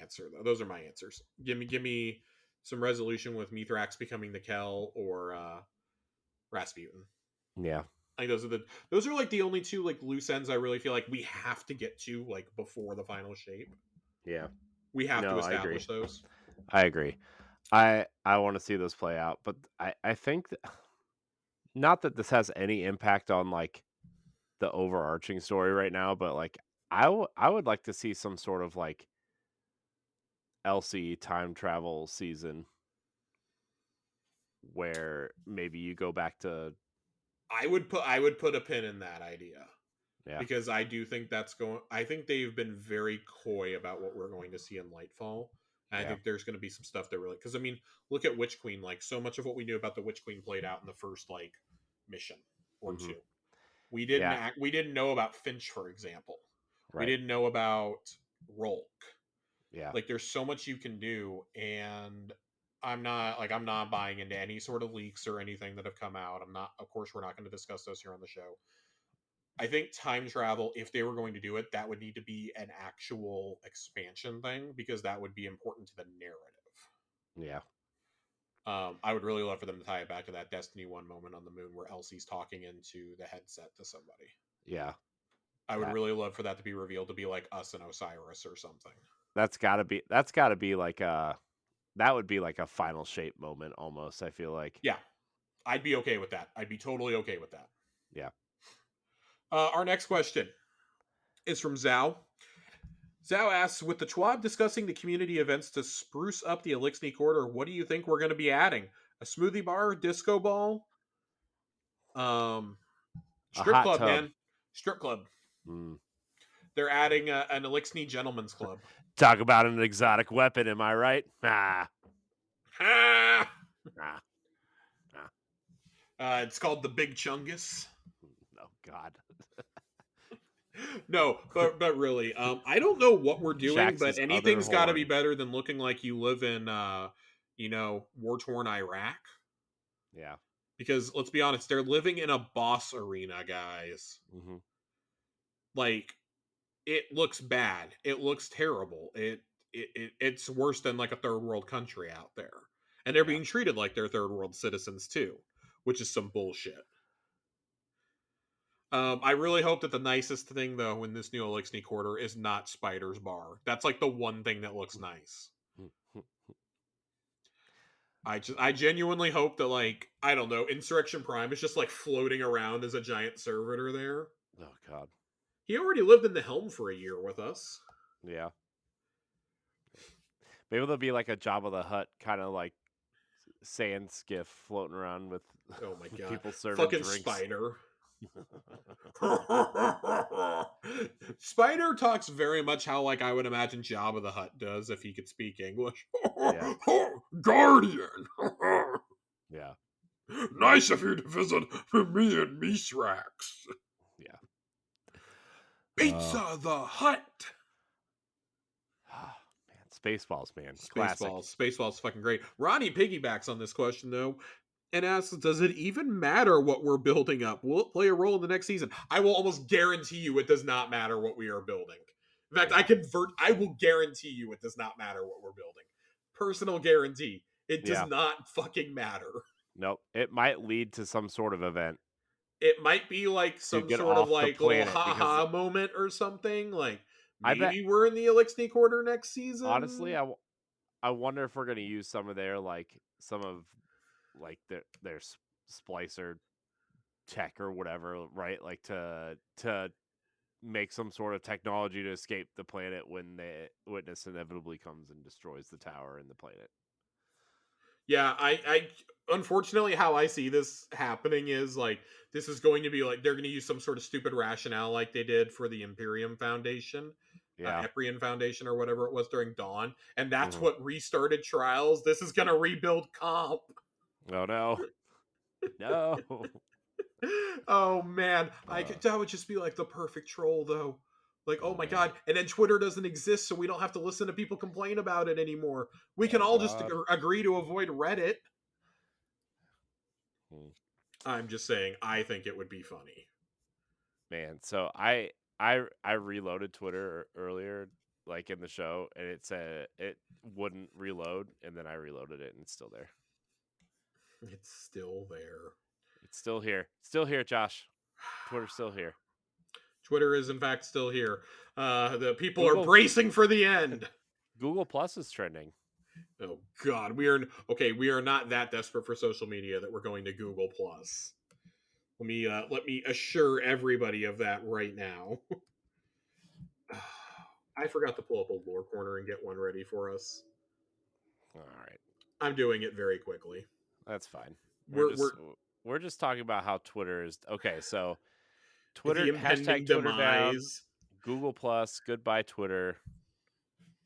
answer though. Those are my answers. Give me some resolution with Mithrax becoming the Kel or Rasputin. Yeah. I think those are like the only two like loose ends I really feel like we have to get to like before the final shape. Yeah. We have to No, I agree. establish those. I agree. I want to see those play out, but I think that, not that this has any impact on like the overarching story right now, but like I would like to see some sort of like Elsie time travel season where maybe you go back to. I would put a pin in that idea Yeah. because I do think that's going. I think they've been very coy about what we're going to see in Lightfall. And I Yeah. think there's going to be some stuff that really because I mean, look at Witch Queen. Like so much of what we knew about the Witch Queen played out in the first like mission or Mhm. two. Yeah. We didn't know about Finch, for example. We Right. didn't know about Rolk. Yeah. Like there's so much you can do, and I'm not buying into any sort of leaks or anything that have come out. I'm not, of course we're not going to discuss those here on the show. I think time travel, if they were going to do it, that would need to be an actual expansion thing because that would be important to the narrative. Yeah. I would really love for them to tie it back to that Destiny 1 moment on the moon where Elsie's talking into the headset to somebody. Yeah. I would That really love for that to be revealed to be like us and Osiris or something. that's got to be like a that would be like a final shape moment almost, I feel like. Yeah, I'd be okay with that. I'd be totally okay with that. Yeah. Our next question is from Zhao. Zhao asks, with the TWAB discussing the community events to spruce up the Elixni Corridor, what do you think we're going to be adding? A smoothie bar, disco ball, um, A strip hot club, tub. man, strip club. Mm. They're adding an Elixni Gentlemen's Club. Talk about an exotic weapon, am I right? Ah. Ah! Ah. Ah. It's called the Big Chungus. Oh God. No, but really, I don't know what we're doing, but Shax's other anything's got to be horn. better than looking like you live in, war torn Iraq. Yeah. Because let's be honest, they're living in a boss arena, guys. Hmm. Like it looks bad. It looks terrible. It's worse than like a third world country out there, and they're Yeah. being treated like they're third world citizens too, which is some bullshit. I really hope that the nicest thing though in this new Elixni Quarter is not Spider's Bar. That's like the one thing that looks nice. I genuinely hope that like I don't know Insurrection Prime is just like floating around as a giant servitor there. Oh God. He already lived in the Helm for a year with us. Yeah. Maybe there'll be like a Jabba the Hutt kind of like sand skiff floating around with Oh my god, people serving fucking drinks. Spider. Spider talks very much how like I would imagine Jabba the Hutt does if he could speak English. Yeah. Guardian. Yeah. Nice of you to visit me and Misrax. Yeah. Pizza the Hut. Man, Spaceballs, man. Classic. Spaceballs fucking great. Ronnie piggybacks on this question though and asks, does it even matter what we're building up? Will it play a role in the next season? I will almost guarantee you it does not matter what we are building. In fact, Yeah. I will guarantee you it does not matter what we're building. Personal guarantee. It does Yeah. not fucking matter. Nope. It might lead to some sort of event It might be like to some get sort of off the like little planet because haha moment or something. Like I bet, maybe we're in the Elixni Quarter next honestly, season. I wonder if we're going to use some of their like some of like their splicer tech or whatever, right? Like to make some sort of technology to escape the planet when the witness inevitably comes and destroys the tower and the planet. Yeah, I unfortunately how I see this happening is like this is going to be like they're going to use some sort of stupid rationale like they did for the Imperium Foundation, Yeah. Eprian Foundation or whatever it was during Dawn, and that's Hmm. what restarted Trials. This is going to rebuild Comp. Oh no. No. Oh man, Uh, that would just be like the perfect troll though. Like, oh oh my man. god, and then Twitter doesn't exist, so we don't have to listen to people complain about it anymore. We can Oh all just god. agree to avoid Reddit. Hmm. I'm just saying, I think it would be funny. Man, so I I reloaded Twitter earlier, like in the show, and it said it wouldn't reload, and then I reloaded it, and it's still there. It's still there. It's still here. Still here, Josh. Twitter's still here. Twitter is in fact still here. The people are Google bracing for the end. Google Plus is trending. Oh God, we are okay. We are not that desperate for social media that we're going to Google Plus. Let me assure everybody of that right now. I forgot to pull up a lore corner and get one ready for us. All right, I'm doing it very quickly. that's fine. We're We're just we're just talking about how Twitter is okay. So the Twitter impending #Twitter down. demise. Google Plus, goodbye Twitter.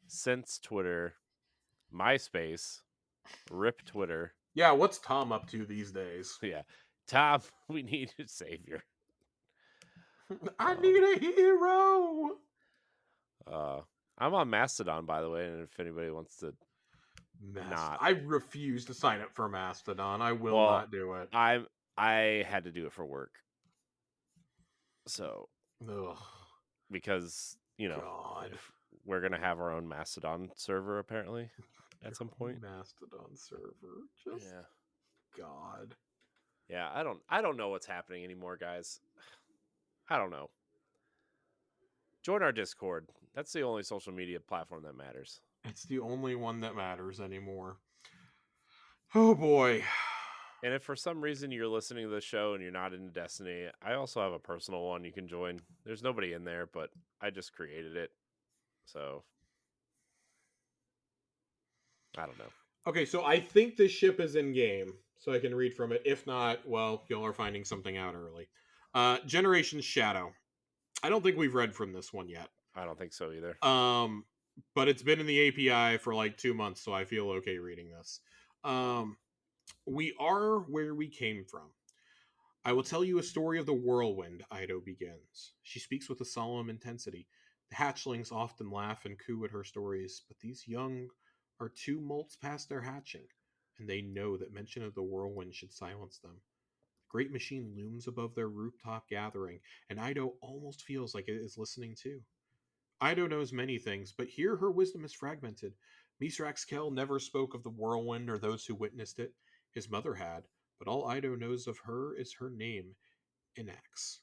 Since Twitter, MySpace, rip Twitter. Yeah, what's Tom up to these days? Yeah, Tom, we need a savior. I need a hero. I'm on Mastodon, by the way, and if anybody wants to not, I refuse to sign up for Mastodon. I will well, not do it. I had to do it for work, so Ugh, because God. if we're gonna have our own Mastodon server apparently at some point. Mastodon server. Just Yeah, God. yeah. I don't know what's happening anymore, guys. I don't know. Join our Discord. That's the only social media platform that matters. It's the only one that matters anymore. Oh boy. And if for some reason you're listening to the show and you're not into Destiny, I also have a personal one you can join. There's nobody in there, but I just created it. So I don't know. Okay, so I think the ship is in game, so I can read from it. If not, well, y'all are finding something out early. Generation Shadow. I don't think we've read from this one yet. I don't think so either. But it's been in the API for like 2 months, so I feel okay reading this. We are where we came from. I will tell you a story of the whirlwind, Ido begins. She speaks with a solemn intensity. The hatchlings often laugh and coo at her stories, but these young are 2 molts past their hatching, and they know that mention of the whirlwind should silence them. The great machine looms above their rooftop gathering, and Ido almost feels like it is listening too. Ido knows many things, but here her wisdom is fragmented. Misrax Kel never spoke of the whirlwind or those who witnessed it. His mother had, but all Ido knows of her is her name, Inax.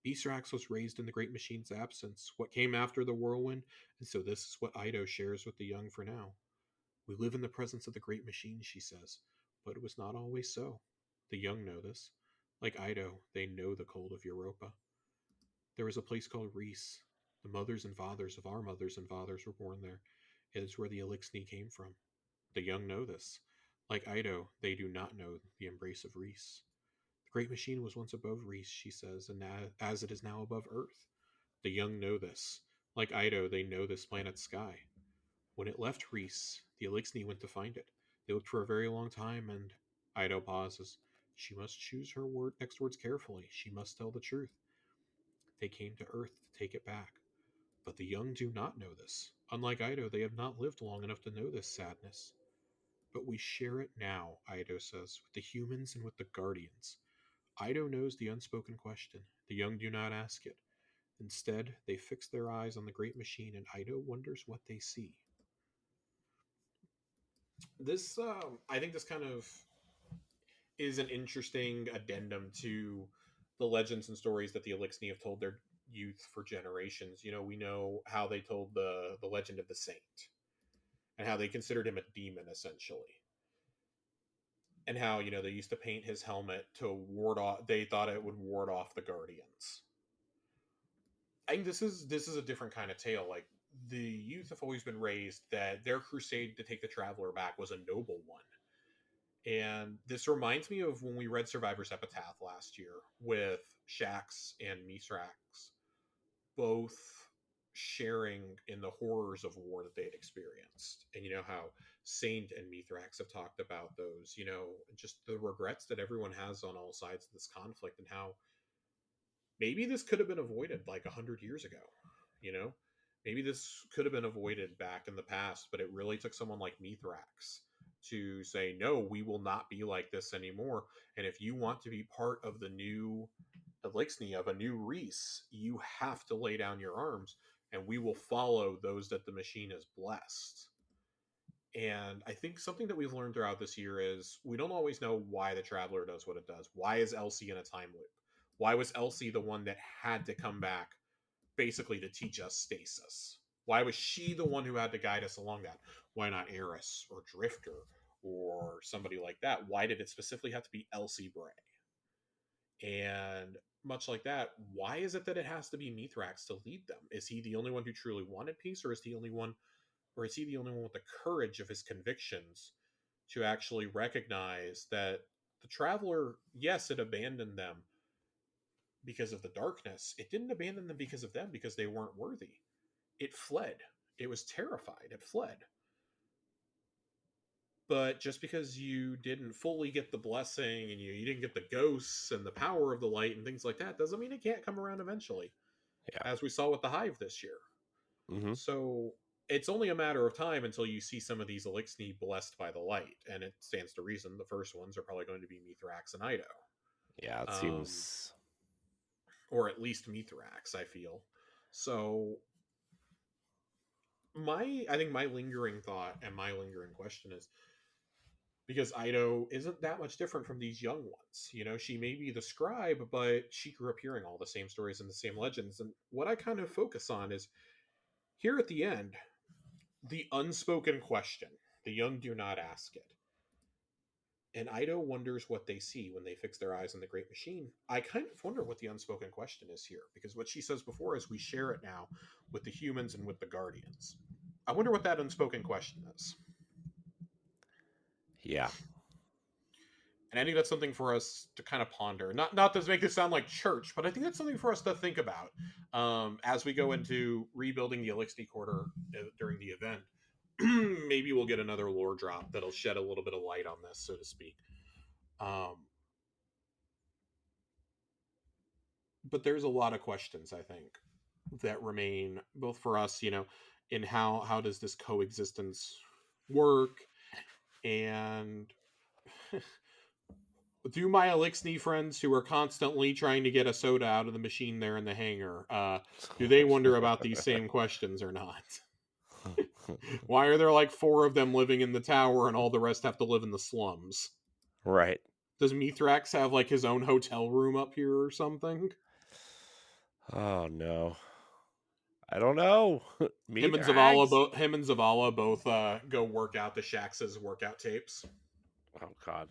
Misrax was raised in the Great Machine's absence, what came after the whirlwind, and so this is what Ido shares with the young for now. We live in the presence of the Great Machine, she says, but it was not always so. The young know this. Like Ido, they know the cold of Europa. There is a place called Reese. The mothers and fathers of our mothers and fathers were born there. It is where the Elixni came from. The young know this. Like Ido, they do not know the embrace of Reese. The great machine was once above Reese, she says, and as it is now above Earth. The young know this. Like Ido, they know this planet's sky. When it left Reese, the Elixni went to find it. They looked for a very long time, and Ido pauses. She must choose her next words carefully. She must tell the truth. They came to Earth to take it back. But the young do not know this. Unlike Ido, they have not lived long enough to know this sadness. But we share it now, Ido says, with the humans and with the Guardians. Ido knows the unspoken question. The young do not ask it. Instead, they fix their eyes on the great machine, and Ido wonders what they see. I think this kind of is an interesting addendum to the legends and stories that the Elixni have told their youth for generations. We know how they told the legend of the saint and how they considered him a demon essentially. And how, they used to paint his helmet to ward off they thought it would ward off the guardians. I think this is a different kind of tale. Like the youth have always been raised that their crusade to take the traveler back was a noble one. And this reminds me of when we read Survivor's Epitaph last year with Shaxx and Misrax both sharing in the horrors of war that they had experienced. And how Saint and Mithrax have talked about those, just the regrets that everyone has on all sides of this conflict and how maybe this could have been avoided like 100 years ago, you know? Maybe this could have been avoided back in the past, but it really took someone like Mithrax to say, no, we will not be like this anymore. And if you want to be part of the new elixir of a new Reese, you have to lay down your arms, and we will follow those that the machine has blessed. And I think something that we've learned throughout this year is we don't always know why the Traveler does what it does. Why is Elsie in a time loop? Why was Elsie the one that had to come back basically to teach us stasis? Why was she the one who had to guide us along that? Why not Eris or Drifter or somebody like that? Why did it specifically have to be Elsie Bray? And much like that, why is it that it has to be Mithrax to lead them? Is he the only one who truly wanted peace, or is he the only one with the courage of his convictions to actually recognize that the Traveler, yes, it abandoned them because of the darkness. It didn't abandon them because of them, because they weren't worthy. It fled. It was terrified. It fled. But just because you didn't fully get the blessing and you didn't get the ghosts and the power of the light and things like that doesn't mean it can't come around eventually, Yeah. as we saw with the Hive this year. Mm-hmm. So it's only a matter of time until you see some of these Elixir blessed by the light, and it stands to reason the first ones are probably going to be Mithrax and Ido. Yeah, it seems. Or at least Mithrax, I feel. So I think my lingering thought and my lingering question is, because Ido isn't that much different from these young ones. You know, she may be the scribe, but she grew up hearing all the same stories and the same legends. And what I kind of focus on is here at the end, the unspoken question. The young do not ask it. And Ido wonders what they see when they fix their eyes on the great machine. I kind of wonder what the unspoken question is here, because what she says before is we share it now with the humans and with the Guardians. I wonder what that unspoken question is. Yeah. And I think that's something for us to kind of ponder. Not to make this sound like church, but I think that's something for us to think about as we go into rebuilding the Elixir Quarter during the event. Maybe we'll get another lore drop that'll shed a little bit of light on this, so to speak. But there's a lot of questions, I think, that remain both for us, in how does this coexistence work, and do my Elixir friends who are constantly trying to get a soda out of the machine there in the hangar, do they wonder about these same questions or not? Why are there like 4 of them living in the tower and all the rest have to live in the slums? Right. Does Mithrax have like his own hotel room up here or something? Oh no. I don't know. Him and Mithrax. Zavala both go work out the Shaxx's workout tapes. Oh god.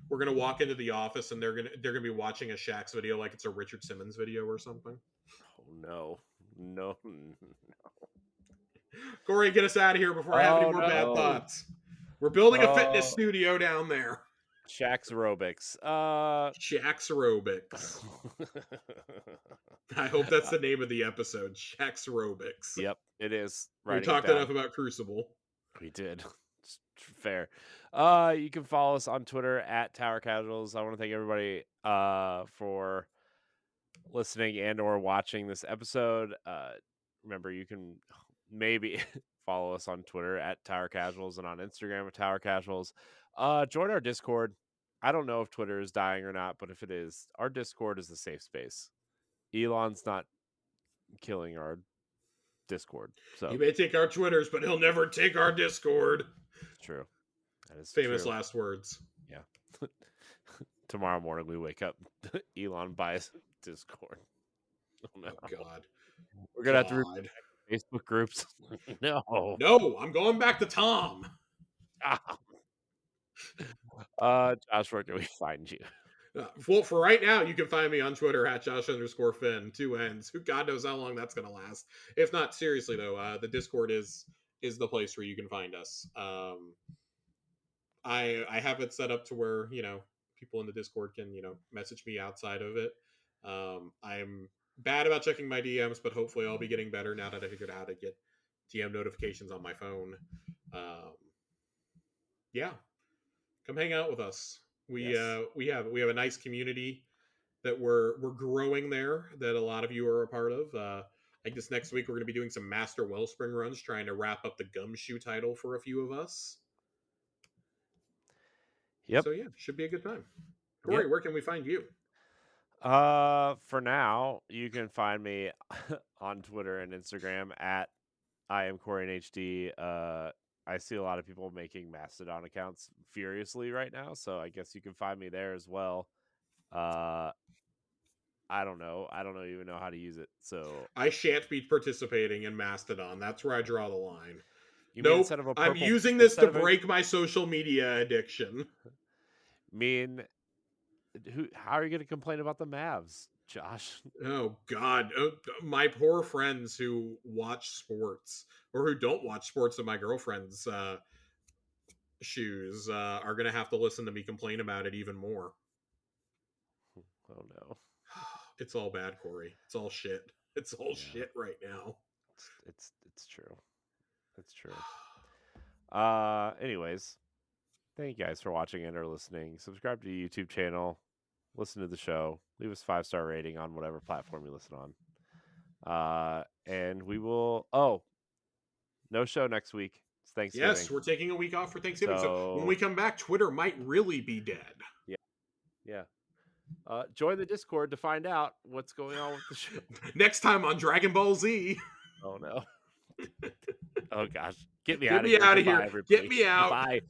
We're gonna walk into the office and they're gonna be watching a Shaxx video like it's a Richard Simmons video or something. Oh no. No. Corey, get us out of here before I have any Oh more bad no. thoughts. We're building a fitness Oh, studio down there. Shaxx Aerobics. Shaxx Aerobics. I hope that's the name of the episode. Shaxx Aerobics. Yep, it is. We Writing it talked enough down. about Crucible. We did. It's fair. You can follow us on Twitter at Tower Casuals. I want to thank everybody for listening and or watching this episode. Remember, you can maybe follow us on Twitter at Tower Casuals and on Instagram at Tower Casuals. Join our Discord. I don't know if Twitter is dying or not, but if it is, our Discord is the safe space. Elon's not killing our Discord. So He may take our Twitters, but he'll never take our Discord. it's true. That is Famous true. last words. Yeah. Tomorrow morning we wake up, Elon buys Discord. Oh, no. Oh God. We're gonna have to God. Facebook groups. No. No, I'm going back to Tom. Josh, where can we find you? Well, for right now, you can find me on Twitter at Josh_Finn, 2 N's. Who God knows how long that's going to last. If not, seriously though, the Discord is the place where you can find us. I have it set up to where people in the Discord can message me outside of it. I'm bad about checking my DMs, but hopefully I'll be getting better now that I figured out how to get DM notifications on my phone. Yeah, come hang out with us. Yes. We have a nice community that we're growing there, that a lot of you are a part of. I guess next week we're going to be doing some Master Wellspring runs, trying to wrap up the Gumshoe title for a few of us. Yep. So yeah, should be a good time. Yep. Corey, where can we find you? For now, you can find me on Twitter and Instagram at I am Corey HD. I see a lot of people making Mastodon accounts furiously right now, so I guess you can find me there as well. Uh, I don't know. I don't even know how to use it. So I shan't be participating in Mastodon. That's where I draw the line. you mean Nope, I'm using this to instead of a break my social media addiction. mean who? How are you going to complain about the Mavs, Josh? Oh God, my poor friends who watch sports or who don't watch sports in my girlfriend's shoes are gonna have to listen to me complain about it even more. Oh no. It's all bad, Corey. It's all shit. It's all Yeah, shit right now. it's true. It's true. Anyways, thank you guys for watching and or listening. Subscribe to the YouTube channel. Listen to the show. Leave us 5-star rating on whatever platform you listen on. And we will. Oh, no show next week. It's Yes, Thanksgiving. we're taking a week off for Thanksgiving, so when we So come back, Twitter might really be dead. yeah, yeah. Join the Discord to find out what's going on with the show. Next time on Dragon Ball Z. Oh no. Oh gosh. Get me Get out of me here. out of here. Goodbye, Get everybody. me out. Goodbye.